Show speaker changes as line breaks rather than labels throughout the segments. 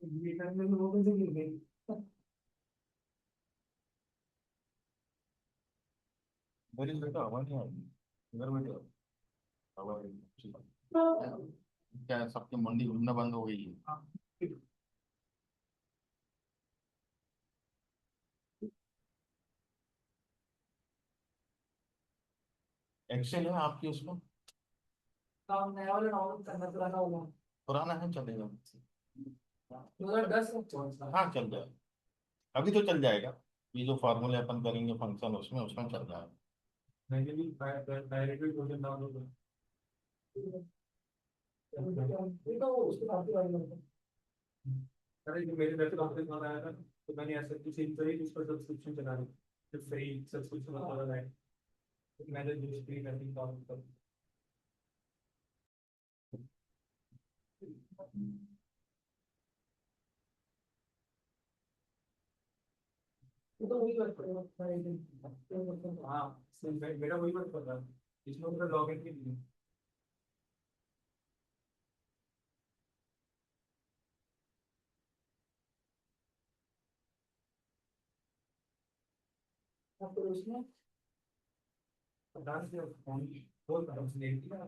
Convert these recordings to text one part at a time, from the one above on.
ये करने में वो कैसे गिर गई।
मेरी बेटा हवा नहीं आएगी इधर बेटे। हवा आएगी। क्या है, सबकी मंडी घूमना बंद हो गई है।
हाँ।
एक्सेल है आपकी उसमें?
काम नया वाला डाउनलोड करना पुराना होगा।
पुराना है, चलेगा।
2010 में कौन सा।
हाँ चल जाएगा। अभी तो चल जाएगा। ये जो फॉर्मूले अपन करेंगे फंक्शन, उसमें उसमें चल जाएगा।
मैंने भी डायरेक्टली वर्जन डाउनलोड कर। ये तो उसके बाद की वाली है। अरे जो मेरे घर पे ऑफिस में आया था, तो मैंने ऐसा कुछ एक तरह उसका सब्सक्रिप्शन चला रही, जो फ्री सब्सक्रिप्शन वाला है, तो मैंने जो फ्री करनी काम कर। वो तो वही वर्क करेगा। हाँ, मेरा वही वर्क कर रहा है। इसमें पूरा लॉगिन के लिए। हाँ, तो उसमें डांस फोन बोल रहा हूँ उसने किया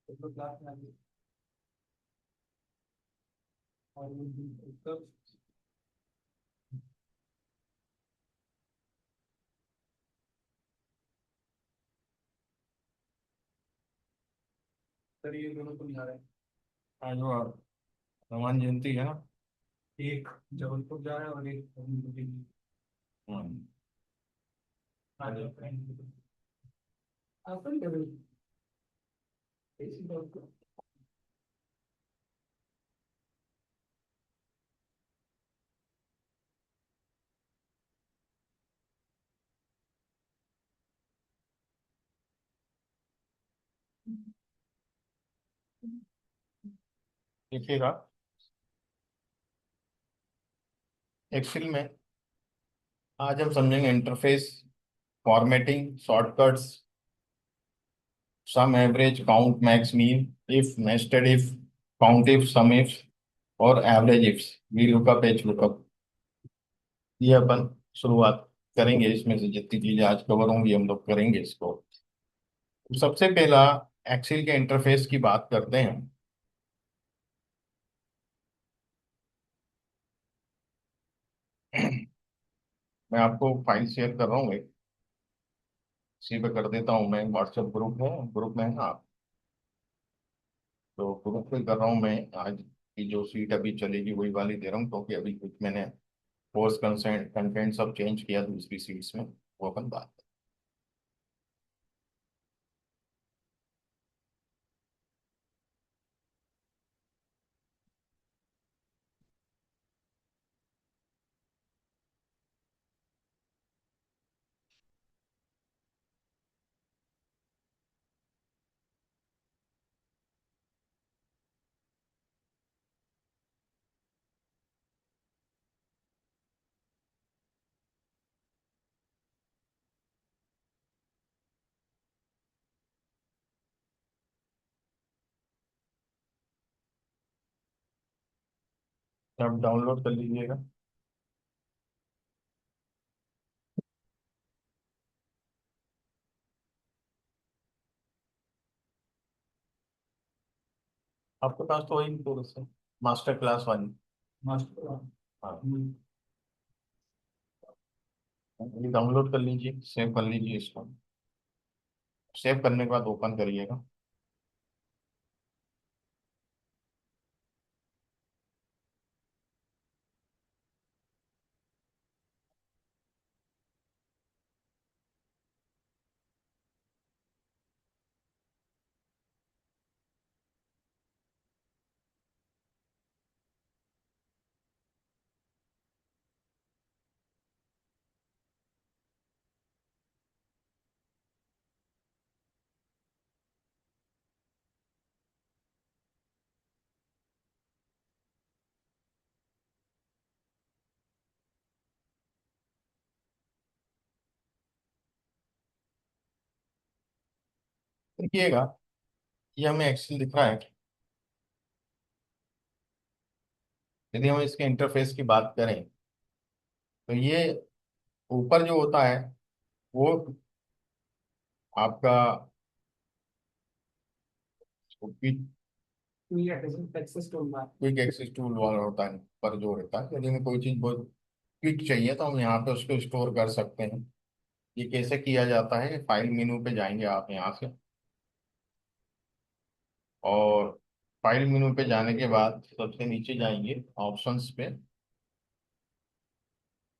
तो क्लास में आ गई। और उसका सर ये दोनों को नहीं आ रहा है।
हाँ, जो हनुमान जयंती है ना।
एक जबलपुर जा रहा है और एक
हम्म।
आपको नहीं कर रही ऐसी बात को।
देखिएगा, एक्सेल में आज हम समझेंगे interface, formatting, shortcuts, sum, average, count, max, mean, if, nested if, count if, sum if और average if, V lookup, H lookup. ये अपन शुरुआत करेंगे, इसमें से जितनी चीजें आज कवर होंगी हम लोग करेंगे इसको। सबसे पहला एक्सेल के इंटरफेस की बात करते हैं। मैं आपको फाइल शेयर कर रहा हूँ एक, इसी पे कर देता हूँ। मैं व्हाट्सएप ग्रुप है, ग्रुप में है ना आप? तो ग्रुप पे कर रहा हूँ मैं। आज की जो सीट अभी चलेगी वही वाली दे रहा हूँ, क्योंकि अभी कुछ मैंने कोर्स कंटेंट कंटेंट सब चेंज किया दूसरी सीट्स में, वो अपन बात। आप डाउनलोड कर लीजिएगा। आपके पास तो वही कोर्स है, मास्टर क्लास वाली।
मास्टर।
हाँ, ये डाउनलोड कर लीजिए, सेव कर लीजिए इसको। सेव करने के बाद ओपन करिएगा। देखिएगा, ये हमें एक्सेल दिख रहा है। यदि हम इसके इंटरफेस की बात करें तो ये ऊपर जो होता है वो आपका क्विक एक्सेस टूल वाला होता है, पर जो रहता है यदि हमें कोई चीज़ बहुत क्विक चाहिए तो हम यहाँ पे उसको स्टोर कर सकते हैं। ये कैसे किया जाता है, फाइल मेनू पे जाएंगे आप यहाँ से, और फाइल मेनू पे जाने के बाद सबसे नीचे जाएंगे ऑप्शंस पे,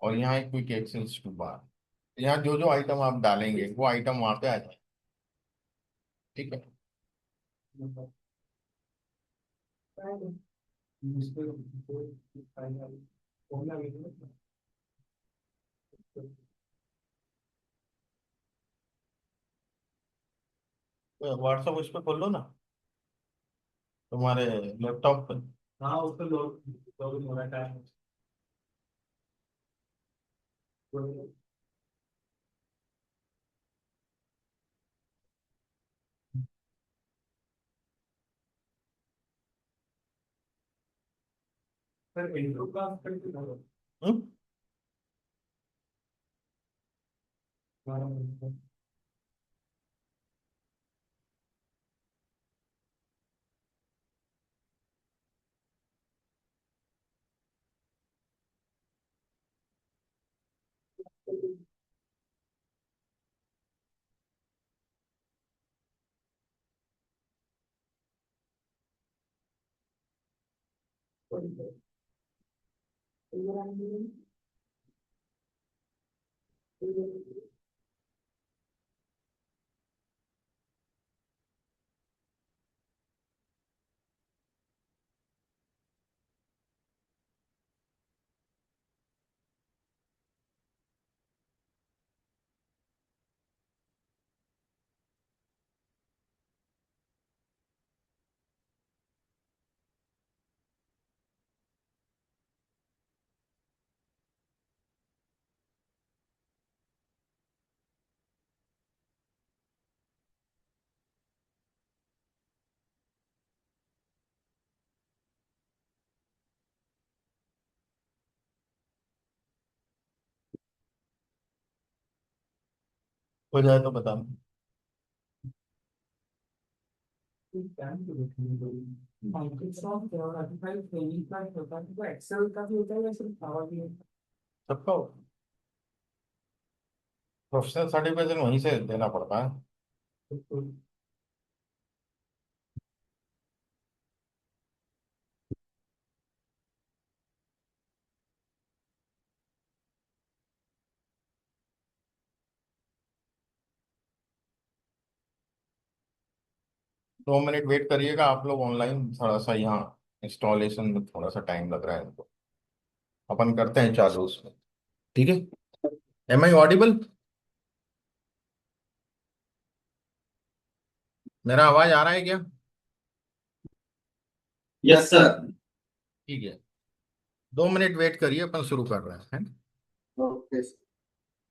और यहाँ एक क्विक एक्सेस टू बार। यहाँ जो जो आइटम आप डालेंगे वो आइटम वहाँ पे आ जाए। ठीक है। तो व्हाट्सअप उस पर खोल लो ना, तुम्हारे लैपटॉप पे।
हाँ उसका लॉगिन हो रहा है। सर इंट्रो का करके डालो।
हम्म? हो जाए तो बताना।
माइक्रोसॉफ्ट और आर्टिफाइड ट्रेनिंग का होता है तो एक्सेल का भी होता है या सिर्फ पावर भी होता
सबका प्रोफेशनल सर्टिफिकेशन वहीं से देना पड़ता है।
है?
2 मिनट वेट करिएगा आप लोग ऑनलाइन, थोड़ा सा यहाँ इंस्टॉलेशन में थोड़ा सा टाइम लग रहा है इनको। अपन करते हैं चालू उसमें। ठीक है। Am I audible? मेरा आवाज आ रहा है क्या?
Yes sir.
ठीक है। 2 मिनट वेट करिए, अपन शुरू कर रहे हैं।
ओके।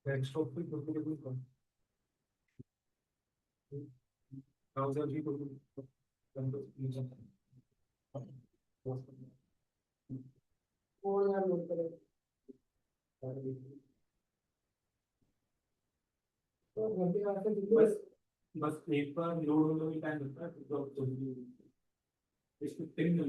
डेस्कटॉप पे प्रोग्रामिंग कर ब्राउज़र भी प्रोग्रामिंग वो यार लोड करें तो घर के आके बस बस एक बार लोड होने में टाइम लगता है तो इसको तीन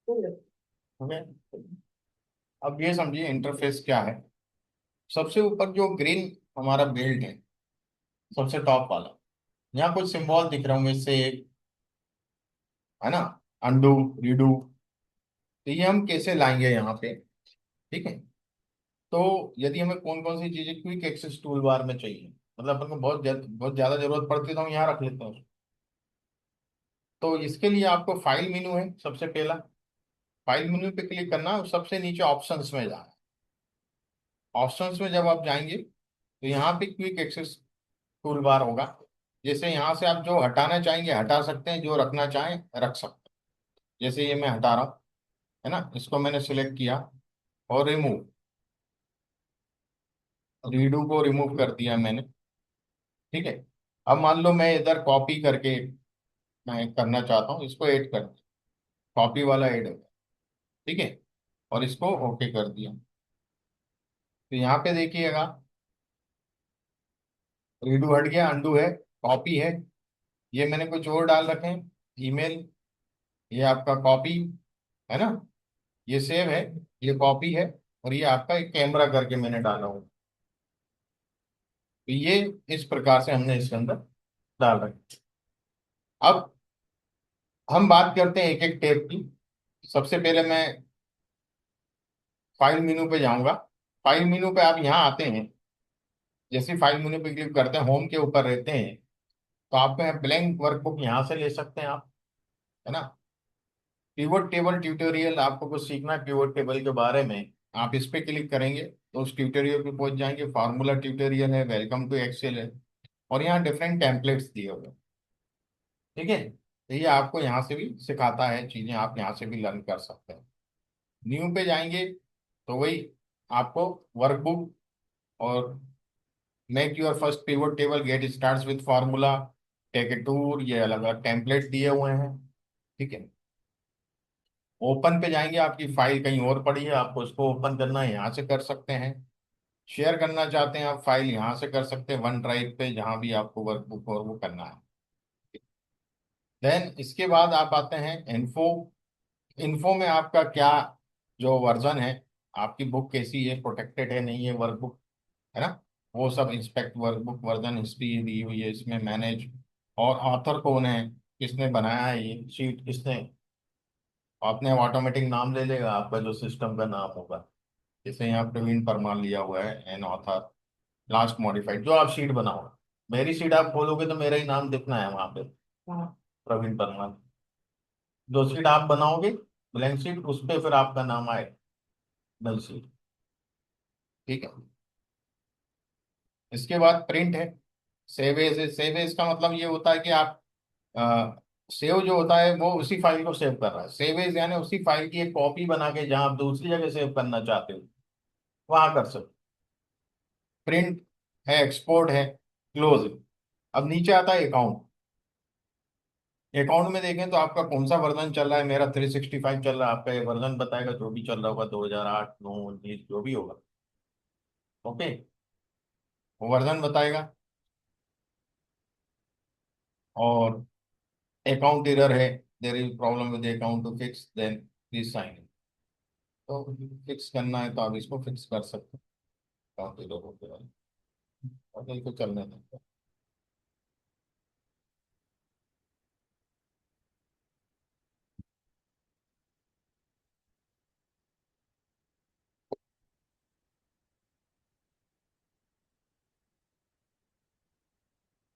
ओके। अब ये समझिए इंटरफेस क्या है। सबसे ऊपर जो ग्रीन हमारा बेल्ट है, सबसे टॉप वाला, यहाँ कुछ सिंबल दिख रहे होंगे, इससे एक है ना, अंडू, रीडू। तो ये हम कैसे लाएंगे यहाँ पे, ठीक है। तो यदि हमें कौन कौन सी चीजें क्विक एक्सेस टूल बार में चाहिए, मतलब अपन को बहुत ज्यादा जरूरत पड़ती है तो हम यहाँ रख लेते हैं। तो इसके लिए आपको फाइल मेनू है सबसे पहला। फाइल मेन्यू पे क्लिक करना है और सबसे नीचे ऑप्शंस में जाना है। ऑप्शंस में जब आप जाएंगे तो यहाँ पे क्विक एक्सेस टूल बार होगा। जैसे यहाँ से आप जो हटाना चाहेंगे हटा सकते हैं, जो रखना चाहें रख सकते हैं। जैसे ये मैं हटा रहा हूँ, है ना, इसको मैंने सिलेक्ट किया और रिमूव, रीडू को रिमूव कर दिया मैंने, ठीक है। अब मान लो मैं इधर कॉपी करके मैं करना चाहता हूँ, इसको ऐड कर, कॉपी वाला ऐड होगा, ठीक है। और इसको ओके कर दिया। तो यहाँ पे देखिएगा, रीडू हट गया, अंडू है, कॉपी है, ये मैंने कुछ और डाल रखे हैं, ईमेल, ये आपका कॉपी, है ना, ये सेव है, ये कॉपी है, और ये आपका एक कैमरा करके मैंने डाला हुआ। तो ये इस प्रकार से हमने इसके अंदर डाल रखे। अब हम बात करते हैं एक एक टैब की। सबसे पहले मैं फाइल मेनू पे जाऊंगा। फाइल मेनू पे आप यहाँ आते हैं, जैसे फाइल मेनू पे क्लिक करते हैं, होम के ऊपर रहते हैं, तो आप ब्लैंक वर्कबुक यहाँ से ले सकते हैं आप, है ना। पिवट टेबल ट्यूटोरियल, आपको कुछ सीखना है पिवट टेबल के बारे में, आप इस पे क्लिक करेंगे तो उस ट्यूटोरियल पे पहुंच जाएंगे। फार्मूला ट्यूटोरियल है, वेलकम टू एक्सेल है, और यहाँ डिफरेंट टेम्पलेट्स दिए हुए हैं, ठीक है। तो ये आपको यहाँ से भी सिखाता है चीजें, आप यहाँ से भी लर्न कर सकते हैं। न्यू पे जाएंगे तो वही आपको वर्कबुक और make your first pivot table, get starts with formula, take a tour, ये अलग अलग टेम्पलेट दिए हुए हैं, ठीक है। ओपन पे जाएंगे, आपकी फाइल कहीं और पड़ी है, आपको उसको ओपन करना है, यहाँ से कर सकते हैं। शेयर करना चाहते हैं आप फाइल, यहाँ से कर सकते हैं वन ड्राइव पे, जहाँ भी आपको वर्कबुक और वो करना है। देन इसके बाद आप आते हैं इन्फो। इन्फो में आपका क्या, जो वर्जन है, आपकी बुक कैसी है, प्रोटेक्टेड है नहीं है वर्कबुक, है ना, वो सब इंस्पेक्ट, वर्कबुक वर्जन हिस्ट्री दी हुई है इसमें, मैनेज, और ऑथर कौन है, किसने बनाया है, ये शीट किसने, आपने ऑटोमेटिक नाम ले लेगा आपका जो सिस्टम का नाम होगा। जैसे यहाँ प्रवीण परमार लिया हुआ है एन ऑथर, लास्ट मॉडिफाइड, जो आप शीट बनाओ, मेरी शीट आप खोलोगे तो मेरा ही नाम दिखना है वहां पे, हाँ, प्रवीण परमार। जो शीट आप बनाओगे ब्लैंक शीट, उस पे फिर आपका नाम आए, नल शीट, ठीक है। इसके बाद प्रिंट है। सेव एज है। सेव एज का मतलब ये होता है कि आप सेव जो होता है वो उसी फाइल को सेव कर रहा है। सेव एज यानी उसी फाइल की एक कॉपी बना के जहां आप दूसरी जगह सेव करना चाहते हो वहां कर सकते। प्रिंट है, एक्सपोर्ट है, क्लोज है। अब नीचे आता है अकाउंट। अकाउंट में देखें तो आपका कौन सा वर्जन चल रहा है, मेरा 365 चल रहा है, आपका ये वर्जन बताएगा, जो भी चल रहा होगा 2008, 9, 19 जो भी होगा, ओके, वो वर्जन बताएगा। और अकाउंट एरर है, there is problem with account to fix then please sign. तो फिक्स करना है तो आप इसको फिक्स कर सकते हैं काफी लोगों के लिए, और इनको चलने देते हैं।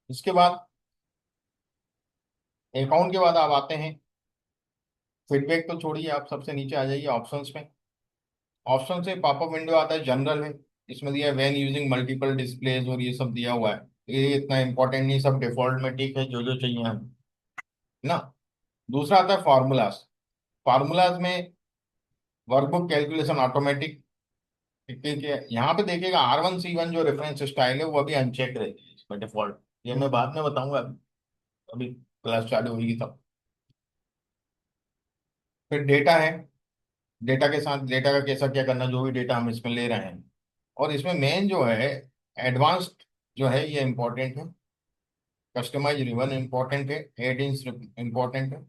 इसके बाद अकाउंट के बाद आप आते हैं, फीडबैक तो छोड़िए, आप सबसे नीचे आ जाइए ऑप्शंस में। ऑप्शन से पॉपअप विंडो आता है, जनरल है। इसमें दिया है व्हेन यूजिंग मल्टीपल डिस्प्लेज और ये सब दिया हुआ है। ये इतना इंपॉर्टेंट नहीं, सब डिफॉल्ट में ठीक है, जो जो चाहिए हम ना। दूसरा आता है फार्मूलाज। फार्मूलाज में वर्कबुक कैलकुलेशन ऑटोमेटिक, ठीक है। यहाँ पे देखिएगा R1C1 जो रेफरेंस स्टाइल है वो अभी अनचेक रहती है इसमें डिफॉल्ट। ये मैं बाद में बताऊंगा, अभी अभी क्लास चालू होगी तब। फिर डेटा है, डेटा के साथ डेटा का कैसा क्या करना, जो भी डेटा हम इसमें ले रहे हैं। और इसमें मेन जो है एडवांस्ड जो है ये इंपॉर्टेंट है, कस्टमाइज रिवन इंपॉर्टेंट है, एड इन इंपॉर्टेंट है।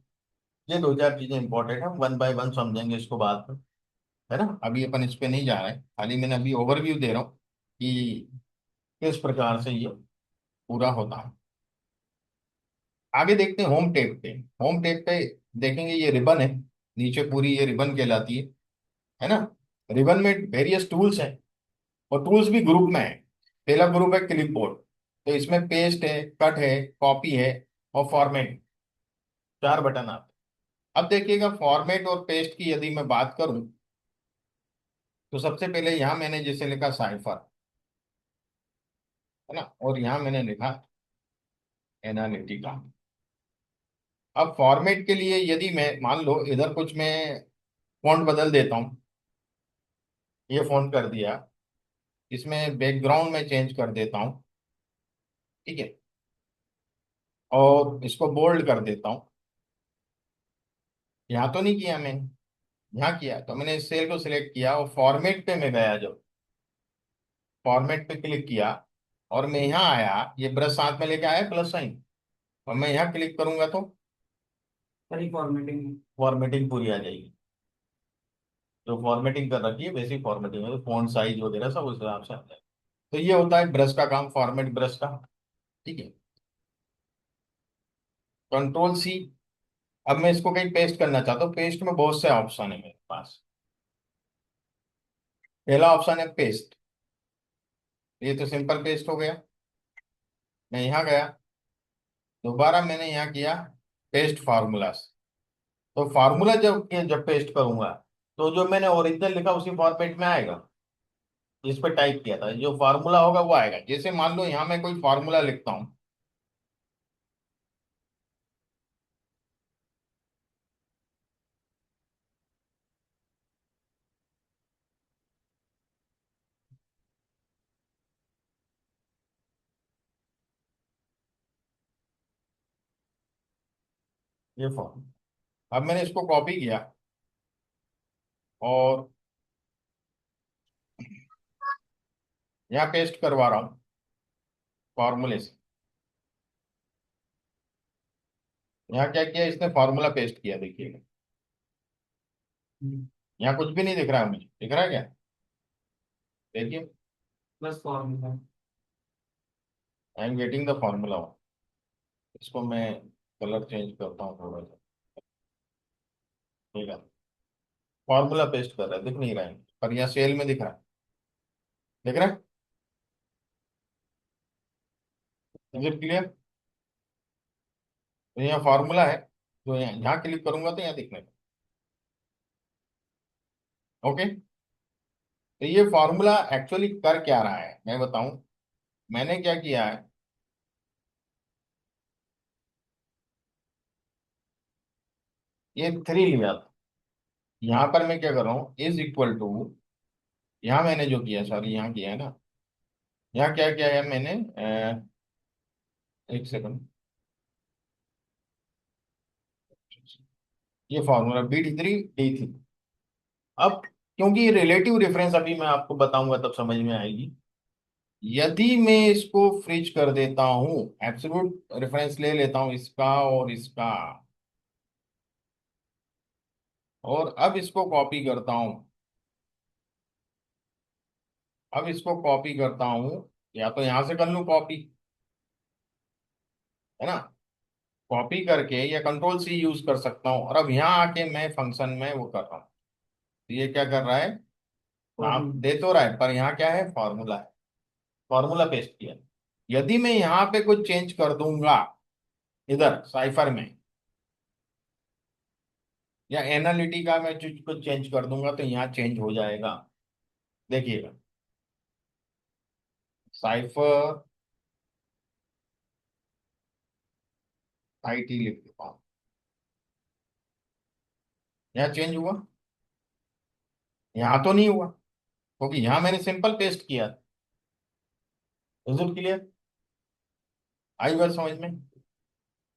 ये दो चार चीजें इंपॉर्टेंट है, वन बाय वन समझेंगे इसको बाद में, है ना। अभी अपन इस पे नहीं जा रहे हैं, खाली मैंने अभी ओवरव्यू दे रहा हूँ कि किस प्रकार से ये पूरा होता है। आगे देखते हैं होम टेब पे। होम टेब पे देखेंगे ये रिबन है, नीचे पूरी ये रिबन कहलाती है ना। रिबन में वेरियस टूल्स हैं, और टूल्स भी ग्रुप में है। पहला ग्रुप है क्लिपबोर्ड, तो इसमें पेस्ट है, कट है, कॉपी है और फॉर्मेट, चार बटन आते हैं। अब देखिएगा फॉर्मेट और पेस्ट की यदि मैं बात करूं, तो सबसे पहले यहाँ मैंने जैसे लिखा साइफर, है ना, और यहाँ मैंने लिखा एनालिटिका। अब फॉर्मेट के लिए यदि मैं मान लो इधर कुछ मैं फॉन्ट बदल देता हूँ, ये फॉन्ट कर दिया, इसमें बैकग्राउंड में चेंज कर देता हूँ, ठीक है, और इसको बोल्ड कर देता हूँ। यहाँ तो नहीं किया मैंने, यहाँ किया, तो मैंने इस सेल को सिलेक्ट किया और फॉर्मेट पे मैं गया, जब फॉर्मेट पे क्लिक किया और मैं यहाँ आया, ये ब्रश साथ में लेके आया प्लस साइन, और मैं यहाँ क्लिक करूंगा तो
सारी फॉर्मेटिंग।
फॉर्मेटिंग पूरी आ जाएगी। जो फॉर्मेटिंग कर रखी है वैसी फॉर्मेटिंग है, तो फॉन्ट साइज वगैरह सब उस हिसाब से आ जाएगा। तो ये होता है ब्रश का काम, फॉर्मेट ब्रश का, ठीक है। Control C। अब मैं इसको कहीं पेस्ट करना चाहता हूँ, पेस्ट में बहुत से ऑप्शन है मेरे पास। पहला ऑप्शन है पेस्ट, ये तो सिंपल पेस्ट हो गया। मैं यहाँ गया, दोबारा मैंने यहाँ किया पेस्ट फार्मूलास। तो फार्मूला जब जब पेस्ट करूंगा, तो जो मैंने ओरिजिनल लिखा उसी फॉर्मेट में आएगा, जिस पे टाइप किया था, जो फार्मूला होगा वो आएगा। जैसे मान लो यहाँ मैं कोई फार्मूला लिखता हूँ, ये फॉर्म, अब मैंने इसको कॉपी किया और यहाँ पेस्ट करवा रहा हूँ फॉर्मूले से। यहाँ क्या किया इसने, फार्मूला पेस्ट किया, देखिएगा यहाँ कुछ भी नहीं दिख रहा है, मुझे दिख रहा है क्या, देखिए
plus formula.
I am getting the formula. इसको मैं कलर चेंज करता हूँ थोड़ा सा, ठीक है। फॉर्मूला पेस्ट कर रहा है, दिख नहीं रहा है, पर यहाँ सेल में दिख रहा है, दिख रहा है, इज इट क्लियर। तो यहाँ फार्मूला है, तो यहाँ क्लिक करूंगा तो यहाँ दिखने का, ओके। तो ये फार्मूला एक्चुअली कर क्या रहा है मैं बताऊं। मैंने क्या किया है, ये 3 लिया था, यहाँ पर मैं क्या कर रहा हूँ, इज इक्वल टू, यहाँ मैंने जो किया, सॉरी यहाँ किया है ना, यहाँ क्या किया है मैंने, एक सेकंड, ये फॉर्मूला B3 D3। अब क्योंकि रिलेटिव रेफरेंस अभी मैं आपको बताऊंगा तब समझ में आएगी। यदि मैं इसको फ्रीज कर देता हूं, एब्सोल्यूट रेफरेंस ले लेता हूं इसका और इसका, और अब इसको कॉपी करता हूं। अब इसको कॉपी करता हूं, या तो यहां से कर लूं कॉपी, है ना। कॉपी करके या कंट्रोल सी यूज कर सकता हूं, और अब यहाँ आके मैं फंक्शन में वो कर रहा हूँ। तो ये क्या कर रहा है, नाम दे तो रहा है, पर यहाँ क्या है, फॉर्मूला है। फॉर्मूला पेस्ट किया। यदि मैं यहाँ पे कुछ चेंज कर दूंगा, इधर साइफर में या एनालिटिका में कुछ चेंज कर दूंगा, तो यहाँ चेंज हो जाएगा। देखिएगा, साइफर IT लिख देता हूँ, यहाँ चेंज हुआ। यहाँ तो नहीं हुआ, क्योंकि यहाँ मैंने सिंपल पेस्ट किया। Is it clear? आई बात समझ में?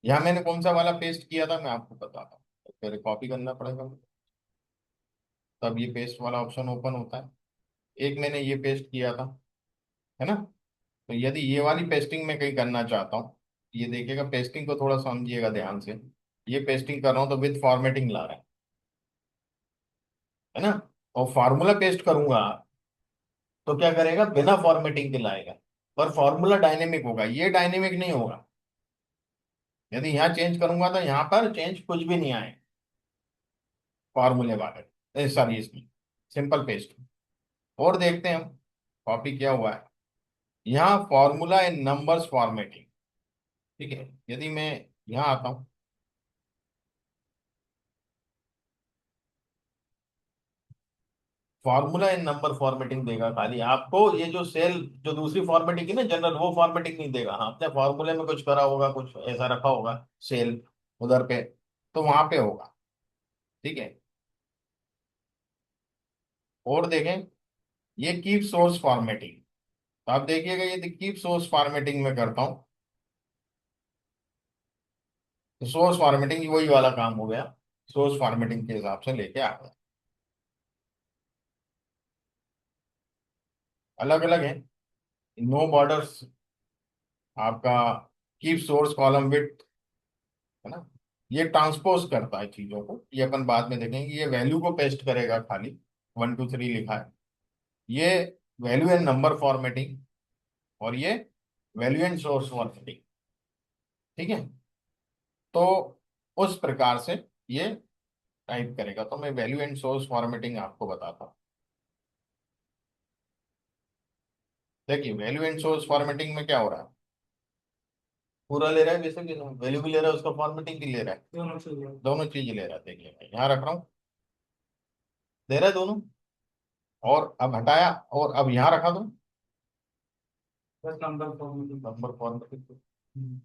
यहाँ मैंने कौन सा वाला पेस्ट किया था, मैं आपको बताता हूँ। फिर कॉपी करना पड़ेगा मुझे, तब ये पेस्ट वाला ऑप्शन ओपन होता है। एक मैंने ये पेस्ट किया था, है ना। तो यदि ये वाली पेस्टिंग मैं कहीं करना चाहता हूँ, ये देखिएगा, पेस्टिंग को थोड़ा समझिएगा ध्यान से। ये पेस्टिंग कर रहा हूँ तो विद फॉर्मेटिंग ला रहा है ना। और फार्मूला पेस्ट करूंगा तो क्या करेगा, बिना फॉर्मेटिंग के लाएगा। पर फॉर्मूला डायनेमिक होगा, ये डायनेमिक नहीं होगा। यदि यहाँ चेंज करूंगा तो यहाँ पर चेंज कुछ भी नहीं आए, फॉर्मूले वाले, सॉरी, इसमें सिंपल पेस्ट। और देखते हैं हम, कॉपी किया हुआ है यहाँ, फॉर्मूला इन नंबर्स फॉर्मेटिंग। ठीक है, यदि मैं यहाँ आता हूँ, फॉर्मूला इन नंबर फॉर्मेटिंग देगा खाली आपको। ये जो सेल, जो दूसरी फॉर्मेटिंग है ना जनरल, वो फॉर्मेटिंग नहीं देगा। हाँ, अपने फॉर्मूले में कुछ करा होगा, कुछ ऐसा रखा होगा सेल उधर पे, तो वहां पे होगा। ठीक है। और देखें, ये कीप सोर्स फॉर्मेटिंग। तो आप देखिएगा, ये कीप सोर्स फॉर्मेटिंग में करता हूँ, तो सोर्स फॉर्मेटिंग वही वाला काम हो गया। सोर्स फॉर्मेटिंग के हिसाब से लेके आ गया। अलग अलग है। नो बॉर्डर्स आपका, कीप सोर्स कॉलम विथ, है ना। ये ट्रांसपोज करता है चीजों को, ये अपन बाद में देखेंगे। ये वैल्यू को पेस्ट करेगा खाली, 1 2 3 लिखा है। ये वैल्यू एंड नंबर फॉर्मेटिंग, और ये वैल्यू एंड सोर्स फॉर्मेटिंग। ठीक है। तो उस प्रकार से ये टाइप करेगा। तो मैं वैल्यू एंड सोर्स फॉर्मेटिंग आपको बताता हूँ। देखिए, वैल्यू एंड सोर्स फॉर्मेटिंग में क्या हो रहा है, पूरा ले रहा है, वैसे भी वैल्यू भी ले रहा है, उसका फॉर्मेटिंग भी ले रहा है,
दोनों चाहिए।
दोनों चीज ले रहा है। देखिए, मैं यहाँ रख रहा हूँ, दे रहा है दोनों। और अब हटाया, और अब यहाँ रखा दो,
बस number formatting.
Number formatting,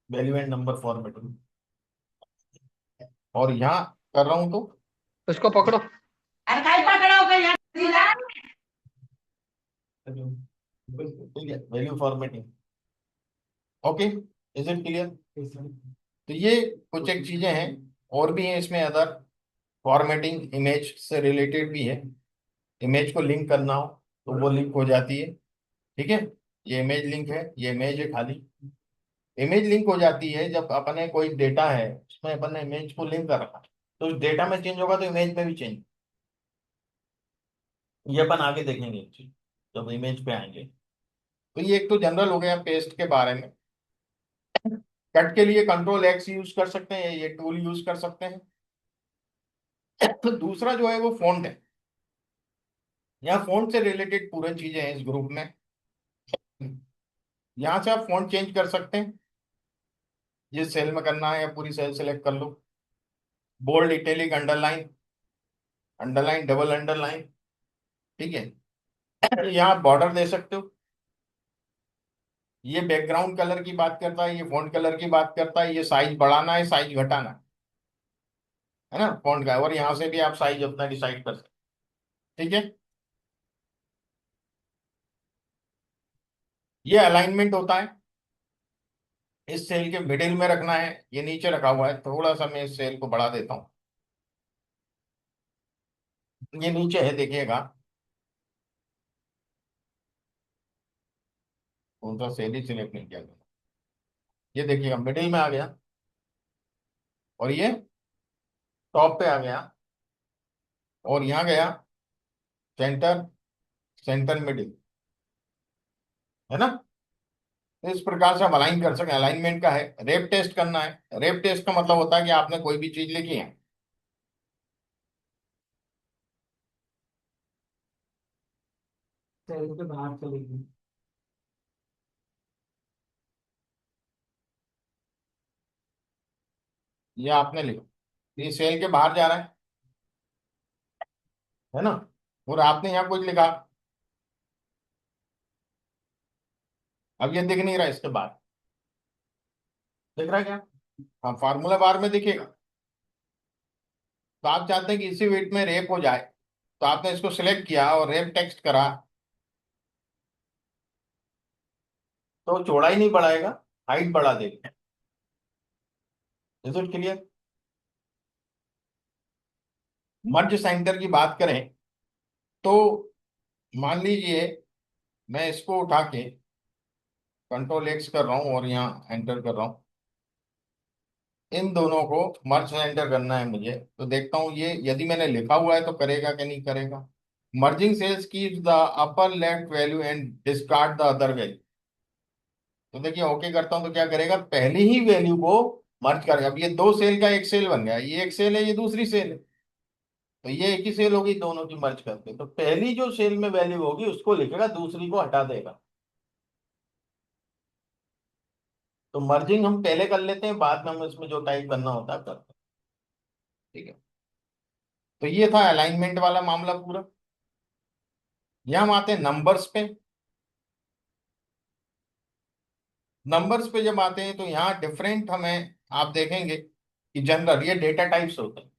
value and number formatting. और यहाँ कर रहा हूँ तो
उसको पकड़ो। अरे काय पकड़ो का यार।
ठीक है, value formatting. Okay, is it clear? तो ये कुछ एक चीजें हैं, और भी हैं इसमें अदर। फॉर्मेटिंग इमेज से रिलेटेड भी है। इमेज को लिंक करना हो तो वो लिंक हो जाती है। ठीक है, ये इमेज लिंक है, ये इमेज है खाली। इमेज लिंक हो जाती है जब अपने कोई डेटा है, उसमें अपन ने इमेज को लिंक कर रखा, तो उस डेटा में चेंज होगा तो इमेज में भी चेंज। ये अपन आगे देखेंगे एक चीज, जब इमेज पे आएंगे। तो ये एक तो जनरल हो गया पेस्ट के बारे में। कट के लिए कंट्रोल X यूज कर सकते हैं, ये टूल यूज कर सकते हैं। तो दूसरा जो है वो फॉन्ट है। यहाँ फॉन्ट से रिलेटेड पूरी चीजें हैं इस ग्रुप में। यहाँ से आप फॉन्ट चेंज कर सकते हैं, जिस सेल में करना है, या पूरी सेल सेलेक्ट कर लो। Bold, italic, underline, underline, double underline. ठीक है। यहाँ बॉर्डर दे सकते हो। ये बैकग्राउंड कलर की बात करता है, ये फॉन्ट कलर की बात करता है, ये साइज बढ़ाना है, साइज घटाना है ना फॉन्ट का। और यहाँ से भी आप साइज अपना डिसाइड कर सकते हैं। ठीक है। ये अलाइनमेंट होता है, इस सेल के मिडिल में रखना है। ये नीचे रखा हुआ है, थोड़ा सा मैं इस सेल को बढ़ा देता हूँ। ये नीचे है, देखिएगा, कौन सा सेल ही सिलेक्ट नहीं किया मैंने। ये देखिएगा, मिडिल में आ गया, और ये टॉप पे आ गया। और यहाँ गया सेंटर, सेंटर मिडिल, है ना। तो इस प्रकार से हम अलाइन कर सकें। अलाइनमेंट का है, रेप टेस्ट करना है। रेप टेस्ट का मतलब होता है कि आपने कोई भी चीज लिखी है,
सेल के बाहर चलेगी।
ये आपने लिखा, ये सेल के बाहर जा रहा है ना। और आपने यहाँ कुछ लिखा, अब ये दिख नहीं रहा इसके बाद, दिख रहा है क्या? हाँ, फार्मूला बार में दिखेगा। तो आप चाहते हैं कि इसी वेट में रेप हो जाए, तो आपने इसको सिलेक्ट किया और रेप टेक्स्ट करा, तो चौड़ाई नहीं बढ़ाएगा, हाइट बढ़ा देगा। Is it clear? Merge centre की बात करें तो मान लीजिए मैं इसको उठा के कंट्रोल एक्स कर रहा हूं और यहाँ एंटर कर रहा हूं, इन दोनों को मर्ज सेंटर करना है मुझे। तो देखता हूं ये यदि मैंने लिखा हुआ है तो करेगा कि नहीं करेगा। Merging cells keep the upper left value and discard the other value. तो देखिए ओके करता हूं तो क्या करेगा, पहली ही वैल्यू को मर्ज करेगा। अब ये दो सेल का एक सेल बन गया, ये एक सेल है, ये दूसरी सेल है, तो ये एक ही सेल होगी दोनों की मर्ज करके। तो पहली जो सेल में वैल्यू होगी उसको लिखेगा, दूसरी को हटा देगा। तो मर्जिंग हम पहले कर लेते हैं, बाद में हम इसमें जो टाइप करना होता है करते हैं। ठीक है, तो ये था अलाइनमेंट वाला मामला पूरा। यहां हम आते हैं नंबर्स पे। नंबर्स पे जब आते हैं तो यहाँ डिफरेंट हमें आप देखेंगे कि जनरल, ये डेटा टाइप्स होते हैं।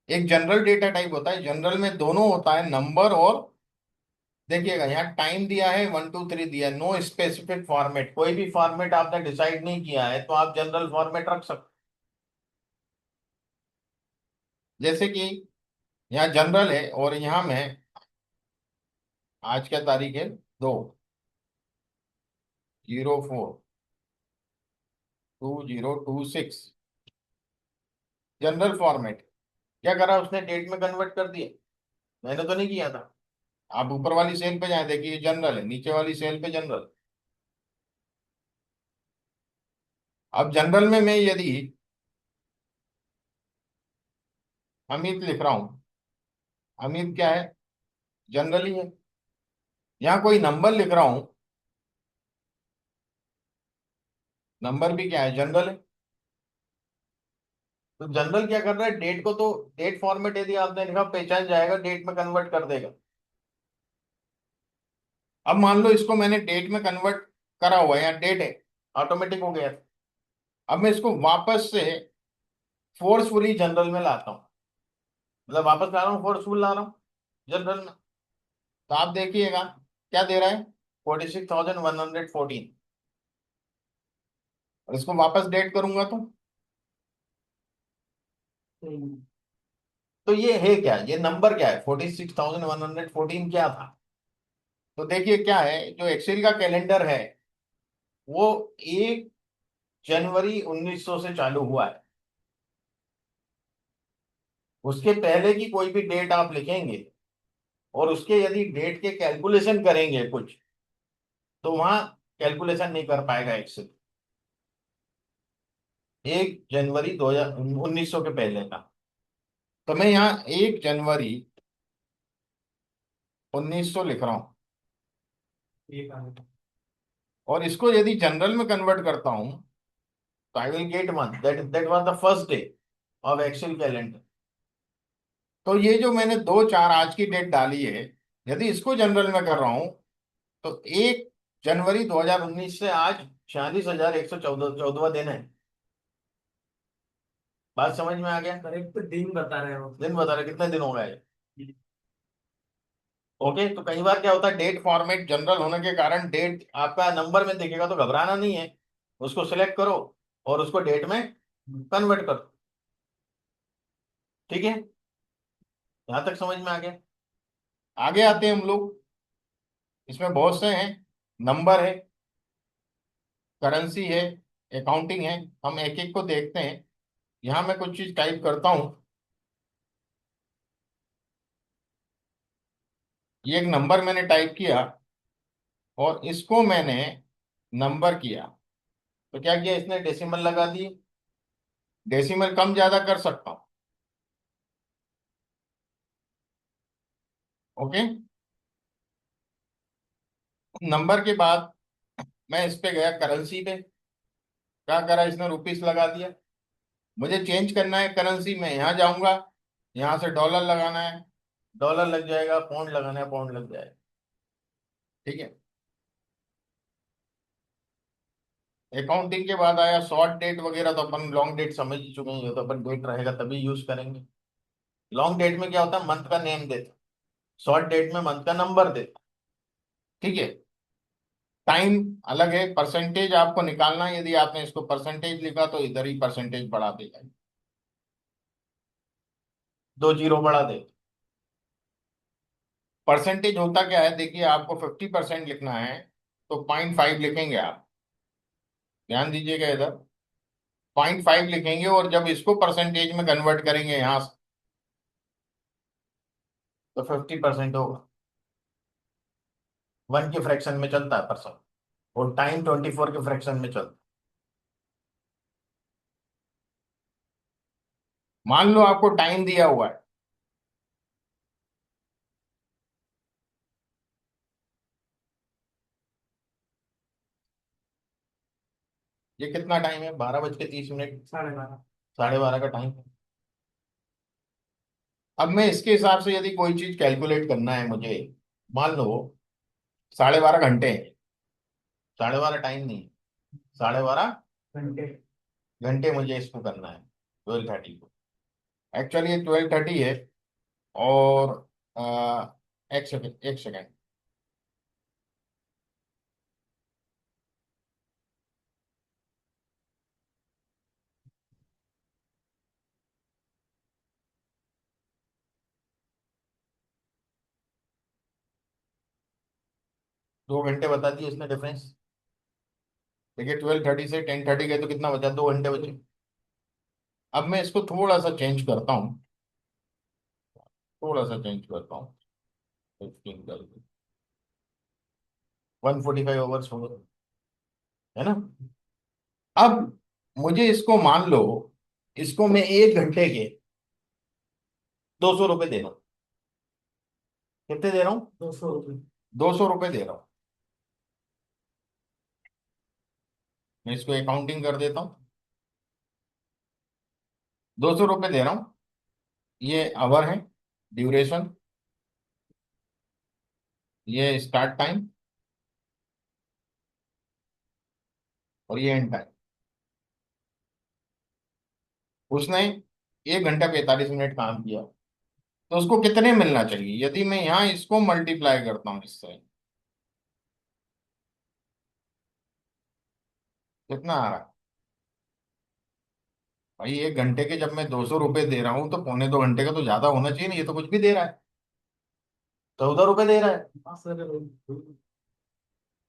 एक जनरल डेटा टाइप होता है, जनरल में दोनों होता है, नंबर और, देखिएगा यहाँ टाइम दिया है 1 2 3 दिया है, नो स्पेसिफिक फॉर्मेट, कोई भी फॉर्मेट आपने डिसाइड नहीं किया है तो आप जनरल फॉर्मेट रख सकते। जैसे कि यहाँ जनरल है और यहाँ में आज क्या तारीख है, 2/04/2026, जनरल फॉर्मेट। क्या करा उसने, डेट में कन्वर्ट कर दिया, मैंने तो नहीं किया था। आप ऊपर वाली सेल पे जाए, देखिए जनरल है, नीचे वाली सेल पे जनरल। अब जनरल में मैं यदि अमित लिख रहा हूं, अमित क्या है, जनरल ही है। यहाँ कोई नंबर लिख रहा हूं, नंबर भी क्या है, जनरल है। तो जनरल क्या कर रहा है, डेट को तो, डेट फॉर्मेट यदि आपने लिखा पहचान जाएगा, डेट में कन्वर्ट कर देगा। अब मान लो इसको मैंने डेट में कन्वर्ट करा हुआ है, यहाँ डेट है, ऑटोमेटिक हो गया। अब मैं इसको वापस से फोर्सफुली जनरल में लाता हूँ, मतलब वापस ला रहा हूँ, फोर्सफुल ला रहा हूँ जनरल में। तो आप देखिएगा क्या दे रहा है, 46,114। और इसको वापस डेट करूंगा तो ये है क्या, ये नंबर क्या है, 46,114 क्या था। तो देखिए क्या है, जो एक्सेल का कैलेंडर है वो 1 जनवरी 1900 से चालू हुआ है। उसके पहले की कोई भी डेट आप लिखेंगे और उसके यदि डेट के कैलकुलेशन करेंगे कुछ, तो वहां कैलकुलेशन नहीं कर पाएगा एक्सेल। 1 जनवरी 2019 के पहले का, तो मैं यहाँ 1 जनवरी 1900 लिख रहा हूँ।
ये काम है।
और इसको यदि जनरल में कन्वर्ट करता हूँ तो I will get one, that was the first day of Excel calendar. तो ये जो मैंने 2/4 आज की डेट डाली है, यदि इसको जनरल में कर रहा हूं तो 1 जनवरी 2019 से आज 46,114 दिन है। बात समझ में आ गया?
करेक्ट दिन बता रहे हो।
दिन बता रहे कितने दिन हो गए। ओके, तो कई बार क्या होता है, डेट फॉर्मेट जनरल होने के कारण डेट आपका नंबर में दिखेगा, तो घबराना नहीं है, उसको सिलेक्ट करो और उसको डेट में कन्वर्ट करो। ठीक है, यहां तक समझ में आ गया। आगे आते हैं हम लोग, इसमें बहुत से हैं, नंबर है, करेंसी है, अकाउंटिंग है, हम एक एक को देखते हैं। यहां मैं कुछ चीज टाइप करता हूं। ये एक नंबर मैंने टाइप किया और इसको मैंने नंबर किया, तो क्या किया इसने, डेसिमल लगा दी। डेसिमल कम ज्यादा कर सकता हूं। ओके। नंबर के बाद मैं इस पे गया करेंसी पे। क्या करा इसने, रुपीस लगा दिया। मुझे चेंज करना है करेंसी, में यहाँ जाऊंगा, यहाँ से डॉलर लगाना है, डॉलर लग जाएगा, पाउंड लगाना है, पाउंड लग जाएगा। ठीक है। अकाउंटिंग के बाद आया शॉर्ट डेट वगैरह, तो अपन लॉन्ग डेट समझ ही चुके हैं, ये तो अपन डेट रहेगा तभी यूज करेंगे। लॉन्ग डेट में क्या होता है, मंथ का नेम देता। शॉर्ट डेट में मंथ का नंबर देता। ठीक है। टाइम अलग है। परसेंटेज आपको निकालना है, यदि आपने इसको परसेंटेज लिखा तो इधर ही परसेंटेज बढ़ा देगा, 2 जीरो बढ़ा दे। परसेंटेज होता क्या है, देखिए आपको 50% लिखना है तो 0.5 लिखेंगे आप। ध्यान दीजिएगा इधर, 0.5 लिखेंगे, और जब इसको परसेंटेज में कन्वर्ट करेंगे यहां से, तो 50% होगा। 1 के फ्रैक्शन में चलता है परसेंट, और टाइम 24 के फ्रैक्शन में चलता है। मान लो आपको टाइम दिया हुआ है, ये कितना टाइम है, 12:30।
12:30।
12:30 का टाइम है। अब मैं इसके हिसाब से यदि कोई चीज कैलकुलेट करना है मुझे, मान लो 12:30 घंटे हैं। 12:30 टाइम नहीं, 12:30
घंटे।
घंटे मुझे इसको करना है, 12:30 को। एक्चुअली ये 12:30 है। और एक सेकेंड, एक सेकेंड। 2 घंटे बता दिए इसने डिफरेंस। देखिए 12:30 से 10:30 गए तो कितना बचा, 2 घंटे बचे। अब मैं इसको थोड़ा सा चेंज करता हूँ, थोड़ा सा चेंज करता हूँ। 15 करके 145 आवर्स हो गए, है ना। अब मुझे इसको मान लो, इसको मैं 1 घंटे के 200 रुपये दे रहा हूँ। कितने दे रहा हूँ,
200 रुपये।
200 रुपये दे रहा हूँ। मैं इसको अकाउंटिंग कर देता हूँ। 200 रुपये दे रहा हूँ। ये आवर है, ड्यूरेशन, ये स्टार्ट टाइम, और ये एंड टाइम। उसने 1 घंटा 45 मिनट काम किया, तो उसको कितने मिलना चाहिए, यदि मैं यहाँ इसको मल्टीप्लाई करता हूँ इससे, कितना आ रहा है भाई। 1 घंटे के जब मैं 200 रुपये दे रहा हूँ, तो 1.25 घंटे का तो ज्यादा होना चाहिए ना, ये तो कुछ भी दे रहा है, 14 रुपये दे रहा है।
हाँ सर।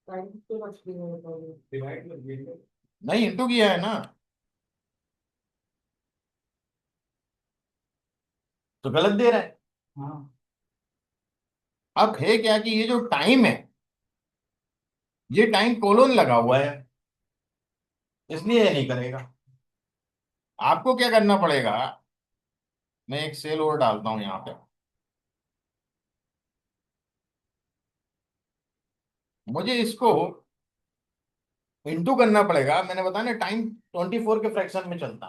टाइम तो बच गया, डिवाइड कर दिया।
नहीं, इंटू किया है ना, तो गलत दे रहा है।
हाँ।
अब है क्या कि ये जो टाइम है, ये टाइम कोलोन लगा हुआ है, इसलिए ये नहीं करेगा। आपको क्या करना पड़ेगा, मैं एक सेल और डालता हूं यहाँ पे। मुझे इसको इंटू करना पड़ेगा। मैंने बताया ना, टाइम 24 के फ्रैक्शन में चलता,